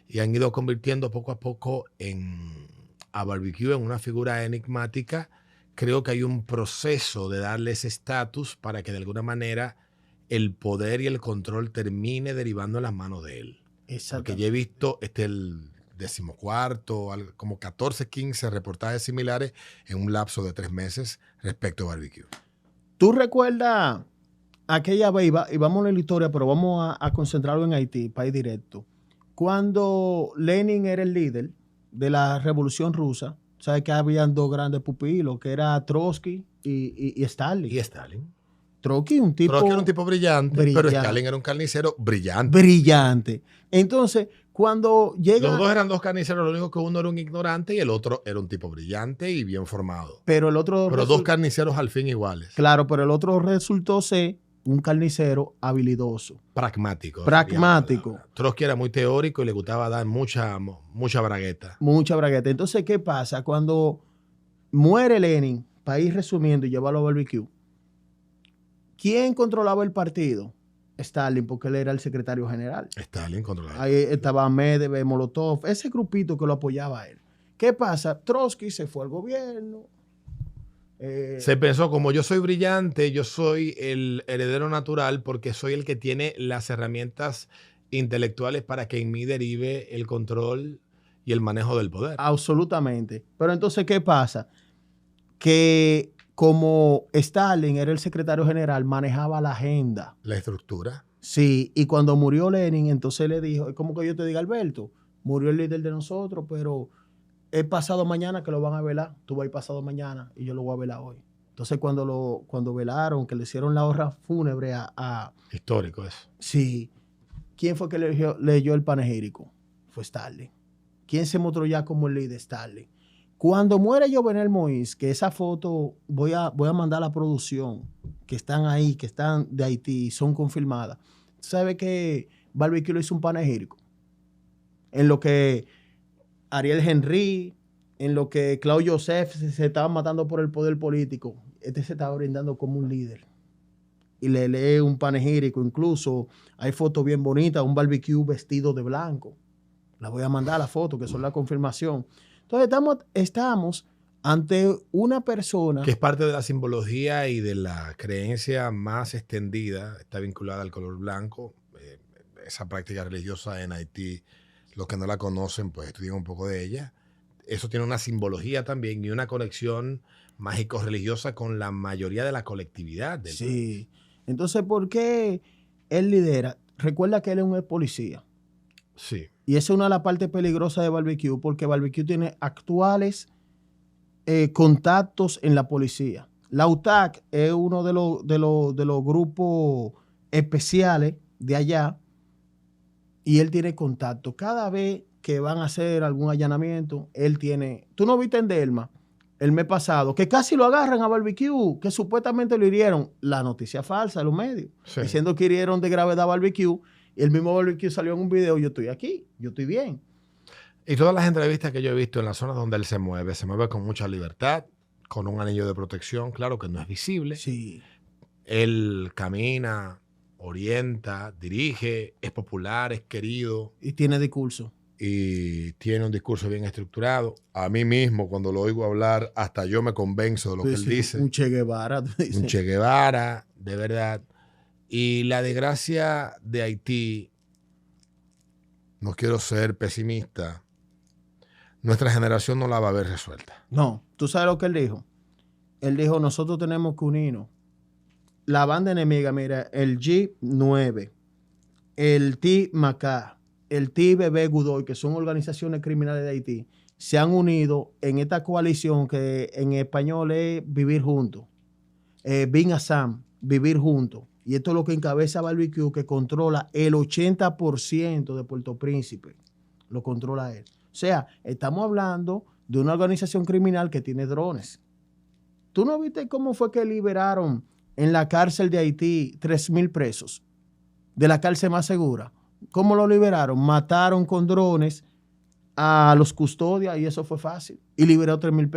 Y han ido convirtiendo poco a poco a Barbecue en una figura enigmática. Creo que hay un proceso de darle ese estatus para que de alguna manera el poder y el control termine derivando en las manos de él. Porque ya he visto el 14º, como 14, 15 reportajes similares en un lapso de 3 meses respecto a Barbecue. ¿Tú recuerdas aquella vez, y vamos a la historia, pero vamos a concentrarlo en Haití, país directo, cuando Lenin era el líder de la Revolución Rusa? ¿Sabes que habían 2 grandes pupilos, que era Trotsky y Stalin? Y Stalin. Trotsky un tipo... Trotsky era un tipo brillante, pero Stalin era un carnicero brillante. Brillante. Entonces, cuando llega... Los dos eran dos carniceros, lo único que uno era un ignorante y el otro era un tipo brillante y bien formado. Pero el otro... Pero dos carniceros al fin iguales. Claro, pero el otro resultó ser un carnicero habilidoso. Pragmático. Trotsky era muy teórico y le gustaba dar mucha bragueta. Mucha bragueta. Entonces, ¿qué pasa? Cuando muere Lenin, para ir resumiendo y llevarlo a barbecue, ¿quién controlaba el partido? Stalin, porque él era el secretario general. Stalin controlaba. Ahí estaba Medvedev, Molotov, ese grupito que lo apoyaba a él. ¿Qué pasa? Trotsky se fue al gobierno. Se pensó, como yo soy brillante, yo soy el heredero natural porque soy el que tiene las herramientas intelectuales para que en mí derive el control y el manejo del poder. Absolutamente. Pero entonces, ¿qué pasa? Que como Stalin era el secretario general, manejaba la agenda. La estructura. Sí, y cuando murió Lenin, entonces le dijo, es como que yo te diga, Alberto, murió el líder de nosotros, pero es pasado mañana que lo van a velar. Tú vas a ir pasado mañana y yo lo voy a velar hoy. Entonces cuando velaron, que le hicieron la honra fúnebre a... Histórico eso. Sí. ¿Quién fue que leyó el panegírico? Fue Stalin. ¿Quién se mostró ya como el líder? Stalin. Cuando muere Jovenel Moïse, que esa foto voy a mandar a la producción, que están ahí, que están de Haití, son confirmadas. ¿Sabe que Barbecue le hizo un panegírico? En lo que Ariel Henry, en lo que Claude Joseph se estaban matando por el poder político, este se estaba brindando como un líder. Y le lee un panegírico. Incluso hay fotos bien bonitas, un Barbecue vestido de blanco. La voy a mandar la foto, que son la confirmación. Entonces estamos ante una persona... Que es parte de la simbología y de la creencia más extendida, está vinculada al color blanco, esa práctica religiosa en Haití. Los que no la conocen, pues estudian un poco de ella. Eso tiene una simbología también y una conexión mágico-religiosa con la mayoría de la colectividad. Sí. Entonces, ¿por qué él lidera? Recuerda que él es un ex policía. Sí. Y esa es una de las partes peligrosas de Barbecue, porque Barbecue tiene actuales contactos en la policía. La UTAC es uno de los grupos especiales de allá y él tiene contacto. Cada vez que van a hacer algún allanamiento, él tiene... ¿Tú no viste en Delma el mes pasado que casi lo agarran a Barbecue, que supuestamente lo hirieron? La noticia falsa de los medios, sí, diciendo que hirieron de gravedad a Barbecue. Y el mismo Barbecue salió en un video, yo estoy aquí, yo estoy bien. Y todas las entrevistas que yo he visto en las zonas donde él se mueve con mucha libertad, con un anillo de protección, claro que no es visible. Sí. Él camina, orienta, dirige, es popular, es querido. Y tiene discurso. Y tiene un discurso bien estructurado. A mí mismo, cuando lo oigo hablar, hasta yo me convenzo de lo que él dice. Un Che Guevara. Un Che Guevara, de verdad. Y la desgracia de Haití, no quiero ser pesimista, nuestra generación no la va a ver resuelta. No, ¿tú sabes lo que él dijo? Él dijo, nosotros tenemos que unirnos. La banda enemiga, mira, el G9, el T-Macá, el T-Bebé Godoy, que son organizaciones criminales de Haití, se han unido en esta coalición que en español es Vivir Juntos. Bin Assam, Vivir Juntos. Y esto es lo que encabeza Barbecue, que controla el 80% de Puerto Príncipe. Lo controla él. O sea, estamos hablando de una organización criminal que tiene drones. ¿Tú no viste cómo fue que liberaron en la cárcel de Haití 3,000 presos? De la cárcel más segura. ¿Cómo lo liberaron? Mataron con drones a los custodias y eso fue fácil. Y liberó 3,000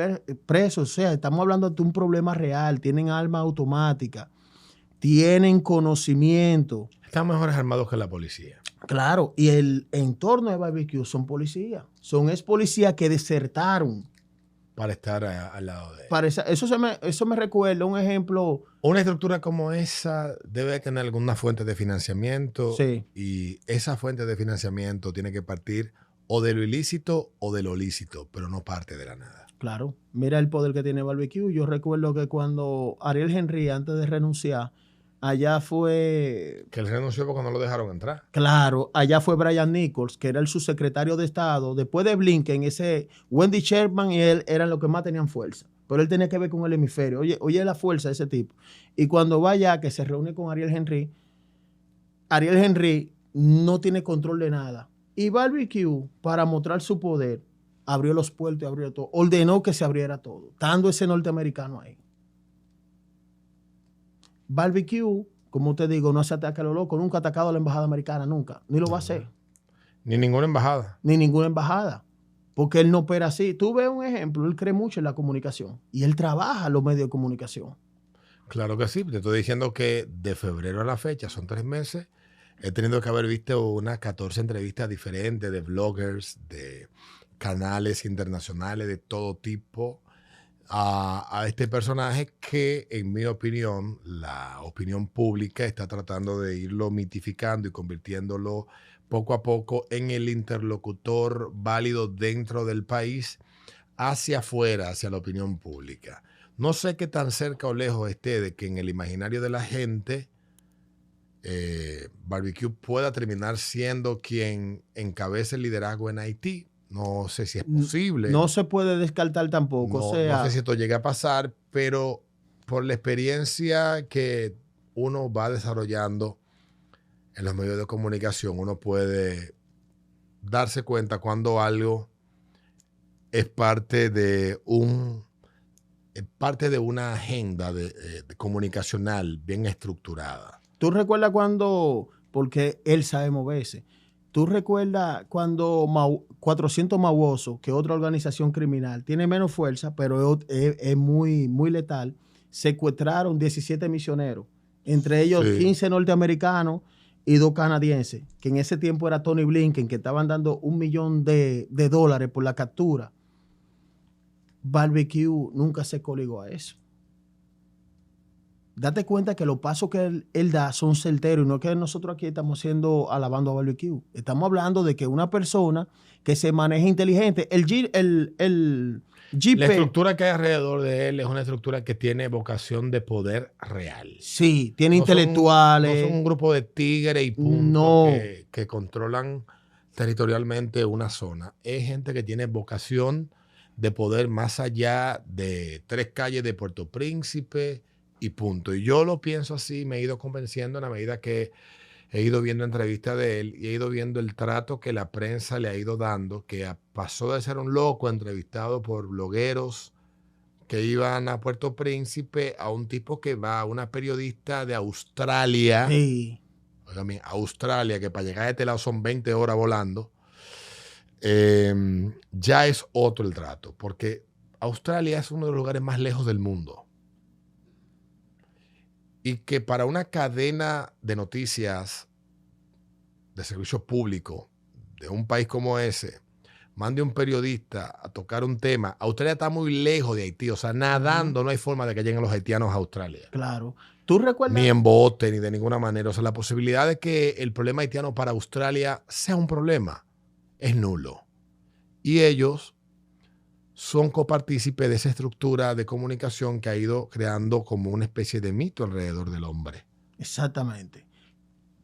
presos. O sea, estamos hablando de un problema real. Tienen armas automáticas. Tienen conocimiento. Están mejores armados que la policía. Claro, y el entorno de Barbecue son policías. Son ex policías que desertaron. Para estar al lado de él. Eso me recuerda un ejemplo. Una estructura como esa debe tener alguna fuente de financiamiento. Sí. Y esa fuente de financiamiento tiene que partir o de lo ilícito o de lo lícito, pero no parte de la nada. Claro. Mira el poder que tiene Barbecue. Yo recuerdo que cuando Ariel Henry, antes de renunciar, allá fue... Que él renunció porque no lo dejaron entrar. Claro, allá fue Brian Nichols, que era el subsecretario de Estado. Después de Blinken, ese Wendy Sherman y él eran los que más tenían fuerza. pero él tenía que ver con el hemisferio. Oye la fuerza de ese tipo. Y cuando vaya que se reúne con Ariel Henry no tiene control de nada. Y Barbecue, para mostrar su poder, abrió los puertos y abrió todo. Ordenó que se abriera todo, estando ese norteamericano ahí. Barbecue, como te digo, no se ataca a lo loco. Nunca ha atacado a la embajada americana, nunca. Ni lo va a hacer. Ni ninguna embajada. Ni ninguna embajada. Porque él no opera así. Tú ves un ejemplo, él cree mucho en la comunicación. Y él trabaja en los medios de comunicación. Claro que sí. Te estoy diciendo que de febrero a la fecha, son 3 meses, he tenido que haber visto unas 14 entrevistas diferentes de bloggers, de canales internacionales de todo tipo, a este personaje que, en mi opinión, la opinión pública está tratando de irlo mitificando y convirtiéndolo poco a poco en el interlocutor válido dentro del país hacia afuera, hacia la opinión pública. No sé qué tan cerca o lejos esté de que en el imaginario de la gente Barbecue pueda terminar siendo quien encabece el liderazgo en Haití. No sé si es posible. No se puede descartar tampoco. No sé si esto llegue a pasar, pero por la experiencia que uno va desarrollando en los medios de comunicación, uno puede darse cuenta cuando algo es parte de una agenda comunicacional bien estructurada. ¿Tú recuerdas cuando, porque él sabe moverse, tú recuerdas cuando 400 Mauoso, que otra organización criminal, tiene menos fuerza, pero es muy, muy letal, secuestraron 17 misioneros, entre ellos 15 norteamericanos y 2 canadienses, que en ese tiempo era Tony Blinken, que estaban dando $1 millón de dólares por la captura? Barbecue nunca se coligó a eso. Date cuenta que los pasos que él da son certeros y no es que nosotros aquí estamos alabando a Barbecue. Estamos hablando de que una persona que se maneja inteligente, el GP, la estructura que hay alrededor de él es una estructura que tiene vocación de poder real. Sí, tiene intelectuales. No son un grupo de tigres y punto que controlan territorialmente una zona. Es gente que tiene vocación de poder más allá de 3 calles de Puerto Príncipe y punto. Y yo lo pienso así, me he ido convenciendo en la medida que he ido viendo entrevistas de él y he ido viendo el trato que la prensa le ha ido dando, que pasó de ser un loco entrevistado por blogueros que iban a Puerto Príncipe a un tipo que va, una periodista de Australia, sí. Oigan, Australia, que para llegar a este lado son 20 horas volando, ya es otro el trato, porque Australia es uno de los lugares más lejos del mundo. Y que para una cadena de noticias de servicio público de un país como ese, mande un periodista a tocar un tema. Australia está muy lejos de Haití, o sea, nadando no hay forma de que lleguen los haitianos a Australia. Claro. ¿Tú recuerdas? Ni en bote, ni de ninguna manera. O sea, la posibilidad de que el problema haitiano para Australia sea un problema es nulo. Y ellos son copartícipes de esa estructura de comunicación que ha ido creando como una especie de mito alrededor del hombre. Exactamente.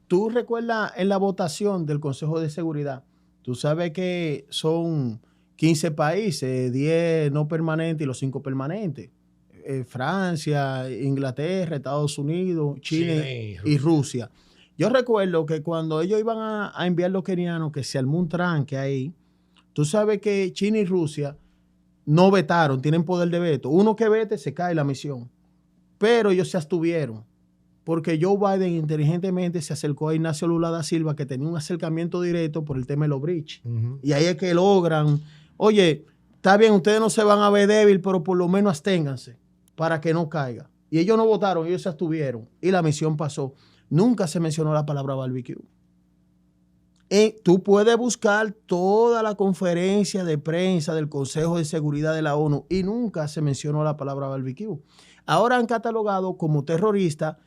¿Tú recuerdas en la votación del Consejo de Seguridad? Tú sabes que son 15 países, 10 no permanentes y los 5 permanentes. Francia, Inglaterra, Estados Unidos, Chile y Rusia. Yo recuerdo que cuando ellos iban a enviar los kenianos, que se armó un tranque ahí, tú sabes que China y Rusia no vetaron, tienen poder de veto. Uno que vete, se cae la misión. Pero ellos se abstuvieron. Porque Joe Biden inteligentemente se acercó a Ignacio Lula da Silva, que tenía un acercamiento directo por el tema de los bridge. Y ahí es que logran, oye, está bien, ustedes no se van a ver débil, pero por lo menos absténganse para que no caiga. Y ellos no votaron, ellos se abstuvieron. Y la misión pasó. Nunca se mencionó la palabra barbecue. Tú puedes buscar toda la conferencia de prensa del Consejo de Seguridad de la ONU y nunca se mencionó la palabra barbecue. Ahora han catalogado como terrorista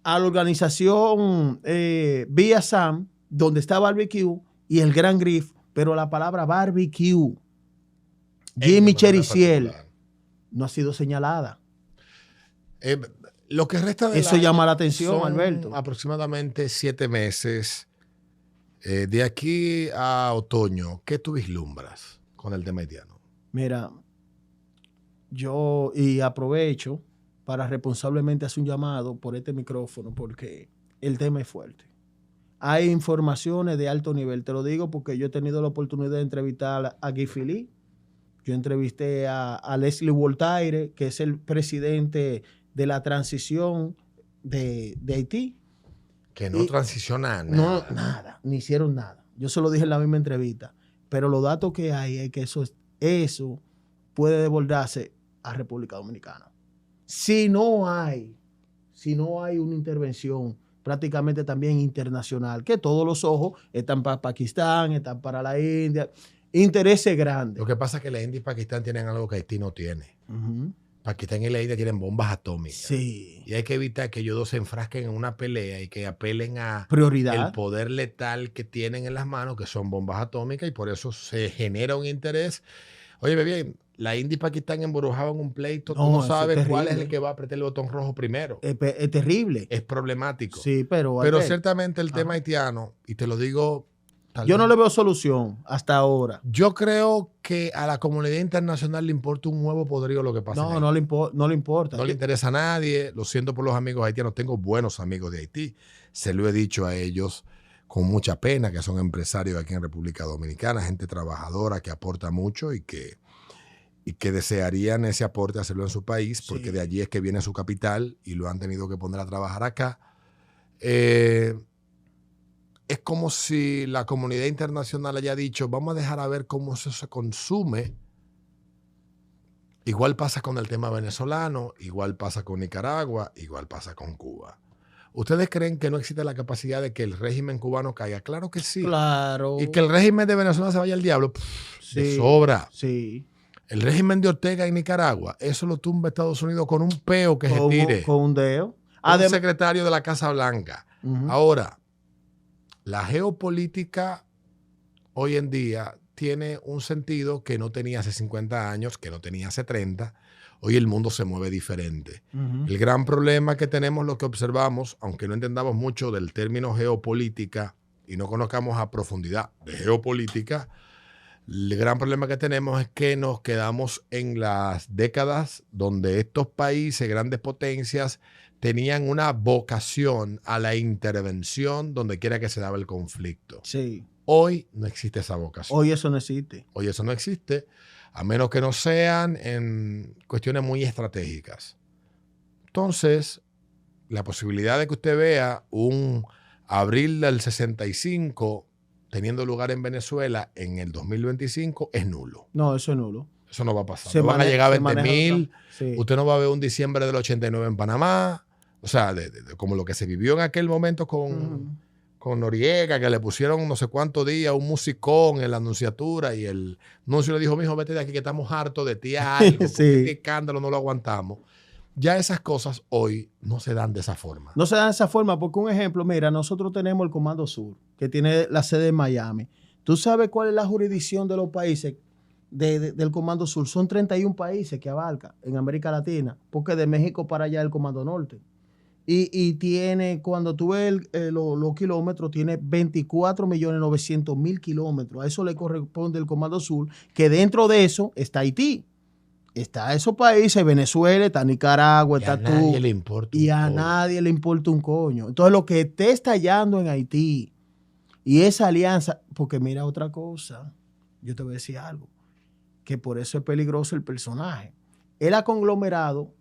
a la organización Via Sam, donde está Barbecue y el Gran Griff, pero la palabra barbecue, Jimmy Chericiel, no ha sido señalada. Lo que resta de eso llama la atención, Alberto. Aproximadamente 7 meses. De aquí a otoño, ¿qué tú vislumbras con el tema haitiano? Mira, yo y aprovecho para responsablemente hacer un llamado por este micrófono porque el tema es fuerte. Hay informaciones de alto nivel, te lo digo porque yo he tenido la oportunidad de entrevistar a Guy Philippe, yo entrevisté a Leslie Voltaire, que es el presidente de la transición de Haití. Que no transiciona nada. No, nada, ni hicieron nada. Yo se lo dije en la misma entrevista. Pero los datos que hay es que eso puede desbordarse a República Dominicana. Si no hay una intervención prácticamente también internacional, que todos los ojos están para Pakistán, están para la India, intereses grandes. Lo que pasa es que la India y Pakistán tienen algo que Haití no tiene. Pakistán y la India tienen bombas atómicas. Sí. Y hay que evitar que ellos dos se enfrasquen en una pelea y que apelen a prioridad, el poder letal que tienen en las manos, que son bombas atómicas, y por eso se genera un interés. Oye, bien, la India y Pakistán embrujaban un pleito. Tú no sabes cuál es el que va a apretar el botón rojo primero. Es terrible. Es problemático. Sí, pero ciertamente el tema haitiano, y te lo digo... Yo no le veo solución hasta ahora. Yo creo que a la comunidad internacional le importa un huevo podrido lo que pasa. No le importa. No le interesa a nadie. Lo siento por los amigos haitianos. Tengo buenos amigos de Haití. Se lo he dicho a ellos con mucha pena, que son empresarios aquí en República Dominicana, gente trabajadora que aporta mucho y que desearían ese aporte hacerlo en su país, porque sí, de allí es que viene su capital y lo han tenido que poner a trabajar acá. Es como si la comunidad internacional haya dicho, vamos a dejar a ver cómo eso se consume. Igual pasa con el tema venezolano, igual pasa con Nicaragua, igual pasa con Cuba. ¿Ustedes creen que no existe la capacidad de que el régimen cubano caiga? Claro que sí. Claro. Y que el régimen de Venezuela se vaya al diablo, sí, de sobra. Sí. El régimen de Ortega en Nicaragua, eso lo tumba Estados Unidos con un peo que se tire. Con un dedo. Un secretario de la Casa Blanca. Ahora, la geopolítica hoy en día tiene un sentido que no tenía hace 50 años, que no tenía hace 30. Hoy el mundo se mueve diferente. El gran problema que tenemos, lo que observamos, aunque no entendamos mucho del término geopolítica y no conozcamos a profundidad de geopolítica, el gran problema que tenemos es que nos quedamos en las décadas donde estos países, grandes potencias, tenían una vocación a la intervención donde quiera que se daba el conflicto. Sí. Hoy no existe esa vocación. Hoy eso no existe. Hoy eso no existe, a menos que no sean en cuestiones muy estratégicas. Entonces, la posibilidad de que usted vea un abril del 65 teniendo lugar en Venezuela en el 2025 es nulo. No, eso es nulo. Eso no va a pasar. No van a llegar a 20.000. Sí. Usted no va a ver un diciembre del 89 en Panamá. O sea, como lo que se vivió en aquel momento con Noriega, que le pusieron no sé cuántos días un musicón en la anunciatura y el nuncio le dijo, mijo, vete de aquí que estamos hartos de ti, algo, sí, este escándalo no lo aguantamos. Ya esas cosas hoy no se dan de esa forma. No se dan de esa forma porque, un ejemplo, mira, nosotros tenemos el Comando Sur, que tiene la sede en Miami. ¿Tú sabes cuál es la jurisdicción de los países del Comando Sur? Son 31 países que abarca en América Latina, porque de México para allá el Comando Norte. Y tiene, cuando tú ves los kilómetros, tiene 24.900.000 kilómetros. A eso le corresponde el Comando Sur, que dentro de eso está Haití. Está esos países, Venezuela, está Nicaragua, está tú. Y a nadie le importa un coño. Nadie le importa un coño. Entonces, lo que esté estallando en Haití y esa alianza, porque mira otra cosa, yo te voy a decir algo, que por eso es peligroso el personaje. Él ha conglomerado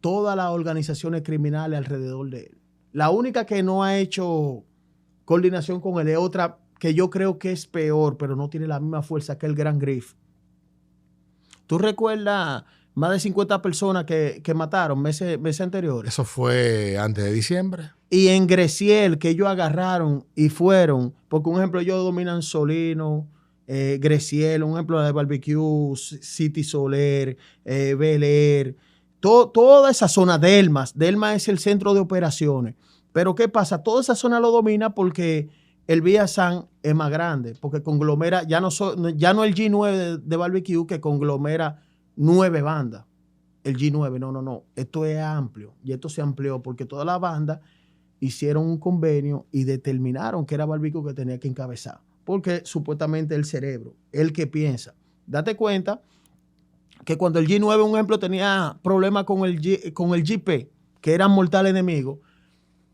todas las organizaciones criminales alrededor de él. La única que no ha hecho coordinación con él es otra que yo creo que es peor, pero no tiene la misma fuerza que el Gran Grif. ¿Tú recuerdas más de 50 personas que mataron meses anteriores? Eso fue antes de diciembre. Y en Greciel, que ellos agarraron y fueron, porque un ejemplo, ellos dominan Solino, Greciel, un ejemplo de Barbecue, City Soler, Bel Air, toda esa zona, Delmas es el centro de operaciones. Pero ¿qué pasa? Toda esa zona lo domina porque el Vía San es más grande, porque conglomera, ya no el G9 de Barbecue, que conglomera 9 bandas. El G9, no. Esto es amplio y esto se amplió porque todas las bandas hicieron un convenio y determinaron que era Barbecue que tenía que encabezar. Porque supuestamente el cerebro, el que piensa. Date cuenta, que cuando el G9, un ejemplo, tenía problemas con el GP, que eran mortal enemigo,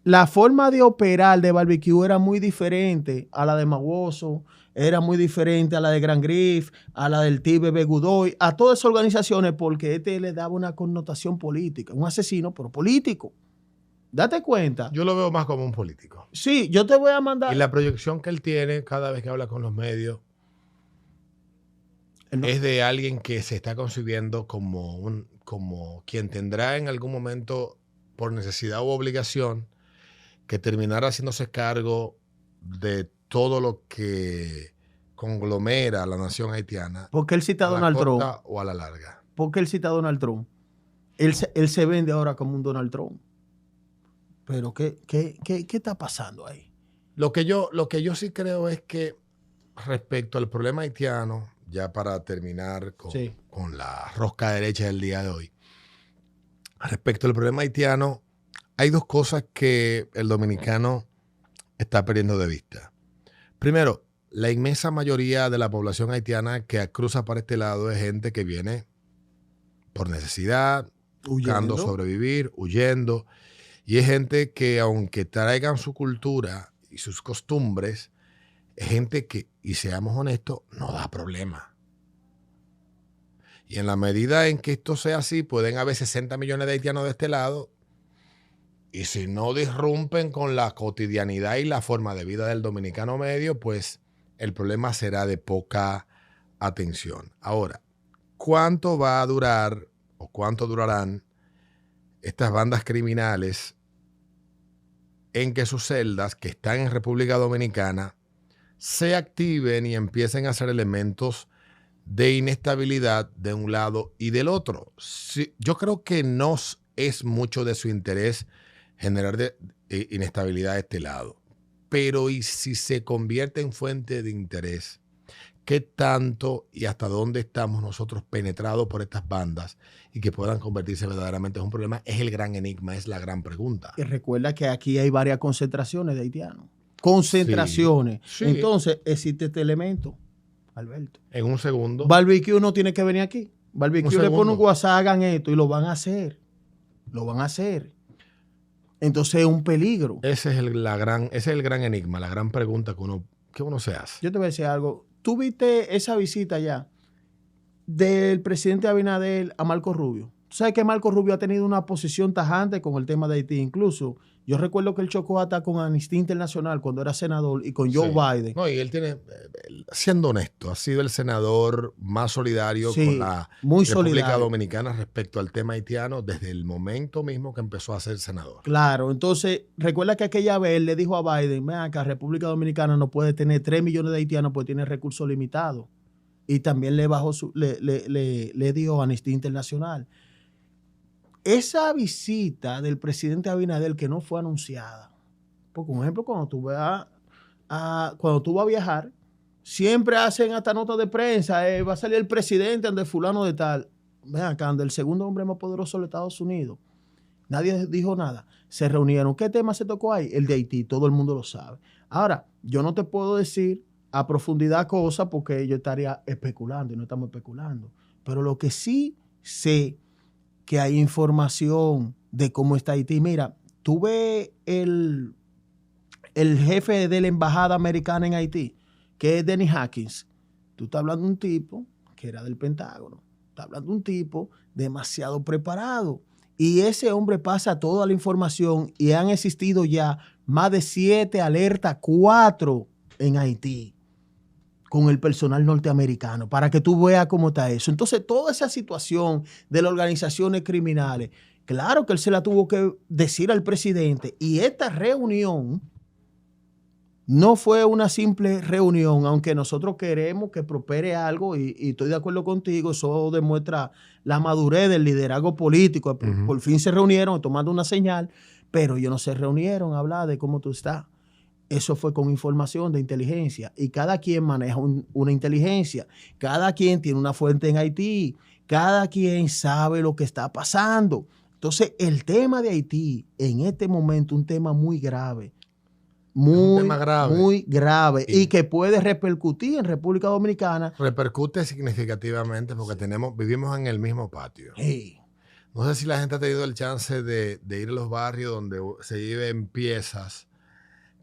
la forma de operar de Barbecue era muy diferente a la de Mawoso, era muy diferente a la de Grand Griff, a la del TBB Godoy, a todas esas organizaciones, porque le daba una connotación política, un asesino, pero político. Date cuenta. Yo lo veo más como un político. Sí, yo te voy a mandar. Y la proyección que él tiene cada vez que habla con los medios es de alguien que se está concibiendo como quien tendrá en algún momento, por necesidad u obligación, que terminara haciéndose cargo de todo lo que conglomera a la nación haitiana. ¿Por qué él cita a Donald Trump? O a la larga. ¿Por qué él cita a Donald Trump? Él se vende ahora como un Donald Trump. Pero ¿qué está pasando ahí? Lo que yo sí creo es que respecto al problema haitiano, ya para terminar con la rosca derecha del día de hoy, respecto al problema haitiano, hay dos cosas que el dominicano está perdiendo de vista. Primero, la inmensa mayoría de la población haitiana que cruza para este lado es gente que viene por necesidad, buscando sobrevivir, huyendo. Y es gente que, aunque traigan su cultura y sus costumbres, es gente que, y seamos honestos, no da problema. Y en la medida en que esto sea así, pueden haber 60 millones de haitianos de este lado. Y si no disrumpen con la cotidianidad y la forma de vida del dominicano medio, pues el problema será de poca atención. Ahora, ¿cuánto va a durar o cuánto durarán estas bandas criminales en que sus celdas que están en República Dominicana se activen y empiecen a ser elementos de inestabilidad de un lado y del otro? Sí, yo creo que no es mucho de su interés generar inestabilidad de este lado. Pero ¿y si se convierte en fuente de interés? ¿Qué tanto y hasta dónde estamos nosotros penetrados por estas bandas y que puedan convertirse verdaderamente en un problema? Es el gran enigma, es la gran pregunta. Y recuerda que aquí hay varias concentraciones de haitianos. Concentraciones. Sí. Entonces, existe este elemento, Alberto. En un segundo. Barbecue no tiene que venir aquí. Barbecue le pone un WhatsApp, hagan esto y lo van a hacer. Lo van a hacer. Entonces es un peligro. Ese es el gran enigma, la gran pregunta que uno se hace. Yo te voy a decir algo. ¿Tú viste esa visita ya del presidente Abinader a Marco Rubio? Tú sabes que Marco Rubio ha tenido una posición tajante con el tema de Haití. Incluso yo recuerdo que él chocó hasta con Amnistía Internacional cuando era senador y con Joe Biden. No, y él tiene, siendo honesto, ha sido el senador más solidario con la República Dominicana respecto al tema haitiano desde el momento mismo que empezó a ser senador. Claro, entonces recuerda que aquella vez él le dijo a Biden, vean que la República Dominicana no puede tener 3 millones de haitianos porque tiene recursos limitados. Y también le dio Amnistía Internacional. Esa visita del presidente Abinader que no fue anunciada, porque un ejemplo, cuando tú vas a viajar, siempre hacen hasta notas de prensa, va a salir el presidente de fulano de tal. Ven acá, el segundo hombre más poderoso de Estados Unidos. Nadie dijo nada. Se reunieron. ¿Qué tema se tocó ahí? El de Haití, todo el mundo lo sabe. Ahora, yo no te puedo decir a profundidad cosas porque yo estaría especulando y no estamos especulando. Pero lo que sí sé que hay información de cómo está Haití. Mira, tú ves el jefe de la embajada americana en Haití, que es Denny Hawkins. Tú estás hablando de un tipo que era del Pentágono. Estás hablando de un tipo demasiado preparado. Y ese hombre pasa toda la información y han existido ya más de 7 alertas, 4 en Haití, con el personal norteamericano, para que tú veas cómo está eso. Entonces, toda esa situación de las organizaciones criminales, claro que él se la tuvo que decir al presidente. Y esta reunión no fue una simple reunión, aunque nosotros queremos que prospere algo, y estoy de acuerdo contigo, eso demuestra la madurez del liderazgo político. Por fin se reunieron tomando una señal, pero ellos no se reunieron a hablar de cómo tú estás. Eso fue con información de inteligencia y cada quien maneja una inteligencia. Cada quien tiene una fuente en Haití. Cada quien sabe lo que está pasando. Entonces, el tema de Haití en este momento es un tema muy grave. muy, tema grave. muy grave y que puede repercutir en República Dominicana. Repercute significativamente porque vivimos en el mismo patio. Hey. No sé si la gente ha tenido el chance de ir a los barrios donde se viven piezas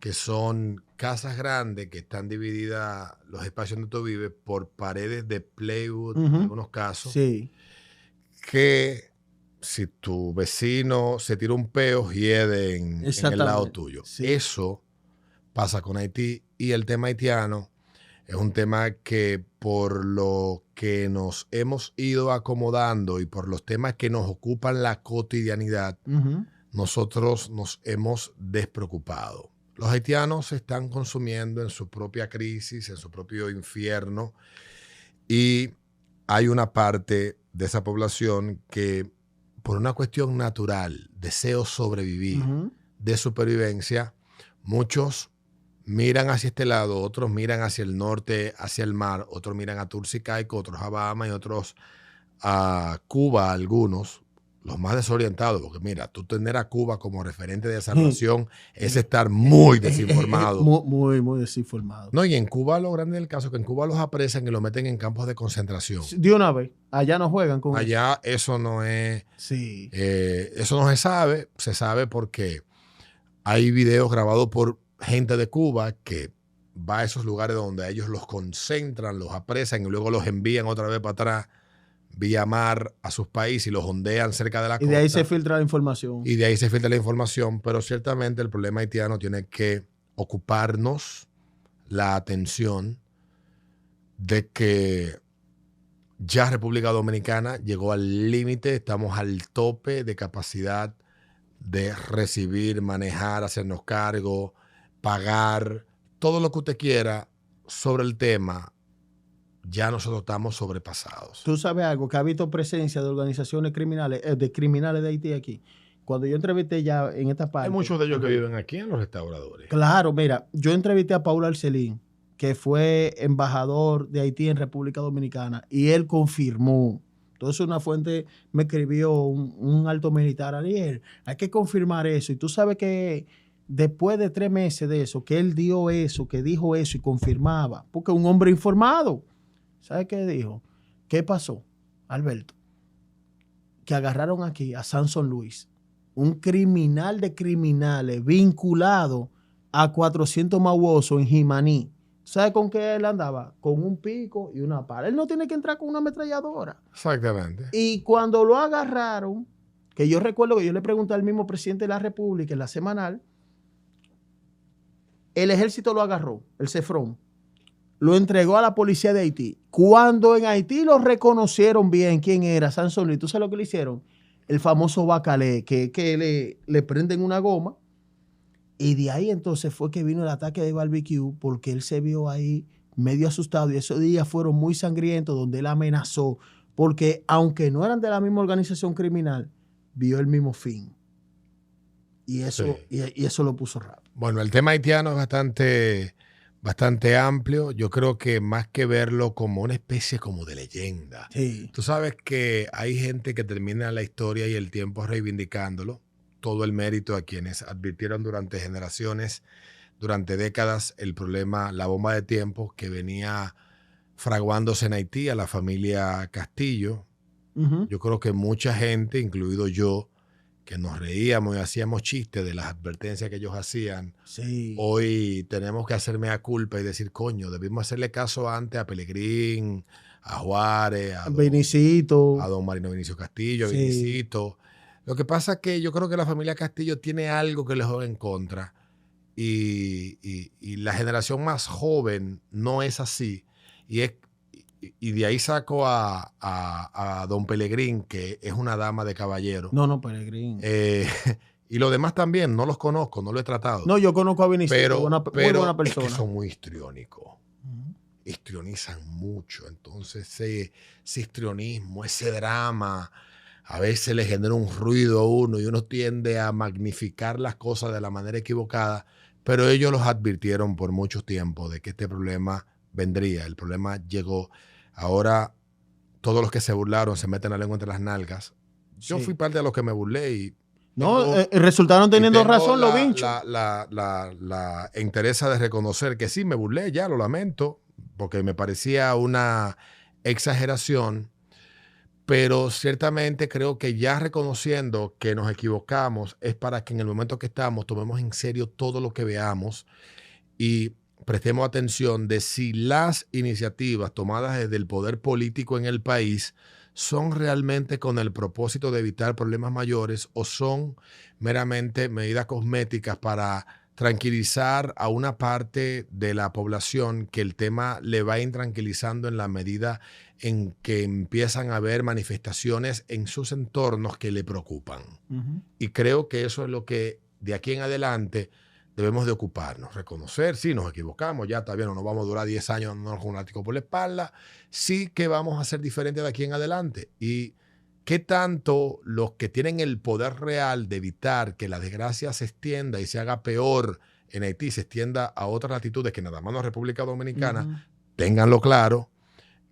que son casas grandes que están divididas, los espacios donde tú vives, por paredes de plywood, en algunos casos. Sí. Que si tu vecino se tira un peo, hiede en el lado tuyo. Sí. Eso pasa con Haití, y el tema haitiano es un tema que, por lo que nos hemos ido acomodando y por los temas que nos ocupan la cotidianidad, nosotros nos hemos despreocupado. Los haitianos se están consumiendo en su propia crisis, en su propio infierno, y hay una parte de esa población que, por una cuestión natural, deseo sobrevivir, de supervivencia, muchos miran hacia este lado, otros miran hacia el norte, hacia el mar, otros miran a Turks y Caicos, otros a Bahamas y otros a Cuba, algunos, los más desorientados, porque mira, tú tener a Cuba como referente de salvación es estar muy desinformado. Muy, muy desinformado. No, y en Cuba lo grande del caso es que en Cuba los apresan y los meten en campos de concentración. De una vez, allá no juegan con allá eso no es... Sí. Eso no se sabe porque hay videos grabados por gente de Cuba que va a esos lugares donde ellos los concentran, los apresan y luego los envían otra vez para atrás vía mar a sus países y los ondean cerca de la costa. Y de ahí se filtra la información. Y de ahí se filtra la información, pero ciertamente el problema haitiano tiene que ocuparnos la atención de que ya República Dominicana llegó al límite, estamos al tope de capacidad de recibir, manejar, hacernos cargo, pagar, todo lo que usted quiera sobre el tema. Ya nosotros estamos sobrepasados. Tú sabes algo, que ha habido presencia de organizaciones criminales, de Haití aquí. Cuando yo entrevisté ya en esta parte. Hay muchos de ellos que viven aquí en los restauradores. Claro, mira, yo entrevisté a Paul Arcelín, que fue embajador de Haití en República Dominicana, y él confirmó. Entonces una fuente me escribió, un alto militar, Ariel, hay que confirmar eso. Y tú sabes que después de 3 meses de eso, que él dio eso, que dijo eso y confirmaba, porque un hombre informado. ¿Sabe qué dijo? ¿Qué pasó, Alberto? Que agarraron aquí a Samson Luis, un criminal de criminales vinculado a 400 mauosos en Jimaní. ¿Sabe con qué él andaba? Con un pico y una pala. Él no tiene que entrar con una ametralladora. Exactamente. Y cuando lo agarraron, que yo recuerdo que yo le pregunté al mismo presidente de la República en la semanal, el ejército lo agarró, el CEFRON, lo entregó a la policía de Haití. Cuando en Haití lo reconocieron bien quién era Samson Luis, ¿tú sabes lo que le hicieron? El famoso bacalé, que le prenden una goma. Y de ahí entonces fue que vino el ataque de barbecue, porque él se vio ahí medio asustado. Y esos días fueron muy sangrientos, donde él amenazó, porque aunque no eran de la misma organización criminal, vio el mismo fin. Y eso, sí. y eso lo puso rápido. Bueno, el tema haitiano es bastante amplio. Yo creo que más que verlo como una especie como de leyenda. Sí. Tú sabes que hay gente que termina la historia y el tiempo reivindicándolo. Todo el mérito a quienes advirtieron durante generaciones, durante décadas, el problema, la bomba de tiempo que venía fraguándose en Haití, a la familia Castillo. Yo creo que mucha gente, incluido yo, que nos reíamos y hacíamos chistes de las advertencias que ellos hacían, sí. Hoy tenemos que hacerme a culpa y decir, coño, debimos hacerle caso antes a Pelegrín, a Juárez, a Vinicito, a don Marino Vinicio Castillo, a sí. Vinicito. Lo que pasa es que yo creo que la familia Castillo tiene algo que les juega en contra y la generación más joven no es así. Y de ahí saco a don Pelegrín, que es una dama de caballero. No, Pelegrín. Y los demás también, no los conozco, no lo he tratado. No, yo conozco a Vinicito, pero muy buena persona. Es que son muy histriónicos. Histrionizan mucho. Entonces ese histrionismo, ese drama, a veces le genera un ruido a uno y uno tiende a magnificar las cosas de la manera equivocada, pero ellos los advirtieron por mucho tiempo de que este problema vendría. El problema llegó. Ahora todos los que se burlaron se meten la lengua entre las nalgas. Yo fui parte de los que me burlé y No, resultaron teniendo razón los bichos. La interesa de reconocer que sí, me burlé, ya lo lamento, porque me parecía una exageración, pero ciertamente creo que ya reconociendo que nos equivocamos es para que en el momento que estamos tomemos en serio todo lo que veamos y prestemos atención de si las iniciativas tomadas desde el poder político en el país son realmente con el propósito de evitar problemas mayores o son meramente medidas cosméticas para tranquilizar a una parte de la población que el tema le va intranquilizando en la medida en que empiezan a haber manifestaciones en sus entornos que le preocupan. Y creo que eso es lo que de aquí en adelante debemos de ocuparnos, reconocer, sí, nos equivocamos, ya está bien, no nos vamos a durar 10 años dándonos con un látigo por la espalda, sí que vamos a ser diferentes de aquí en adelante. Y qué tanto los que tienen el poder real de evitar que la desgracia se extienda y se haga peor en Haití, se extienda a otras latitudes que nada más no es República Dominicana, ténganlo claro,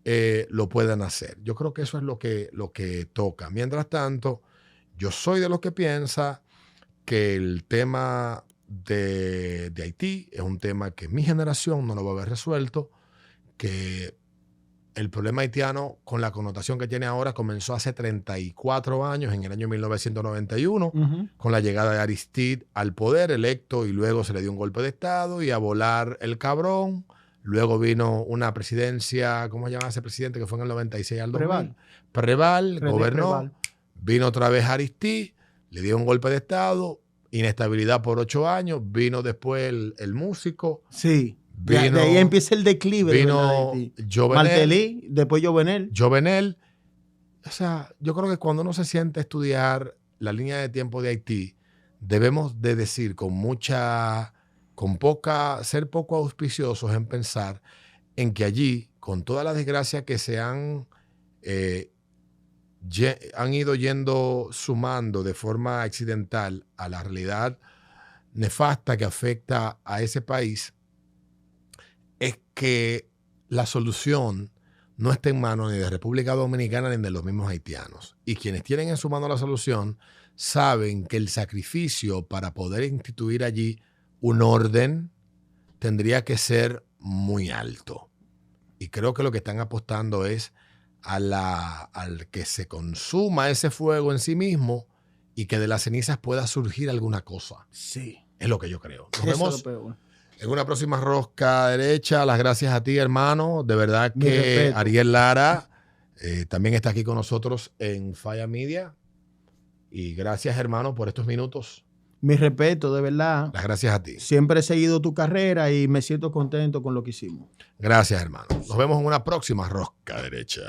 lo puedan hacer. Yo creo que eso es lo que toca. Mientras tanto, yo soy de los que piensa que el tema de Haití es un tema que mi generación no lo va a haber resuelto, que el problema haitiano con la connotación que tiene ahora comenzó hace 34 años, en el año 1991, con la llegada de Aristide al poder electo y luego se le dio un golpe de Estado y a volar el cabrón. Luego vino una presidencia, ¿cómo se llama ese presidente que fue en el 96 al 2000? Preval, gobernó. Preval. Vino otra vez Aristide, le dio un golpe de Estado, inestabilidad por 8 años, vino después el músico. Sí, de ahí empieza el declive. Vino Jovenel. Martelly, después Jovenel. O sea, yo creo que cuando uno se siente a estudiar la línea de tiempo de Haití, debemos de decir ser poco auspiciosos en pensar en que allí, con toda la desgracia que se han ido yendo sumando de forma accidental a la realidad nefasta que afecta a ese país, es que la solución no está en manos ni de República Dominicana ni de los mismos haitianos. Y quienes tienen en su mano la solución saben que el sacrificio para poder instituir allí un orden tendría que ser muy alto. Y creo que lo que están apostando es al que se consuma ese fuego en sí mismo y que de las cenizas pueda surgir alguna cosa. Sí. Es lo que yo creo. Nos vemos en una próxima Rosca Derecha. Las gracias a ti, hermano. De verdad que Ariel Lara también está aquí con nosotros en Falla Media. Y gracias, hermano, por estos minutos. Mi respeto, de verdad. Las gracias a ti. Siempre he seguido tu carrera y me siento contento con lo que hicimos. Gracias, hermano. Nos vemos en una próxima Rosca Derecha.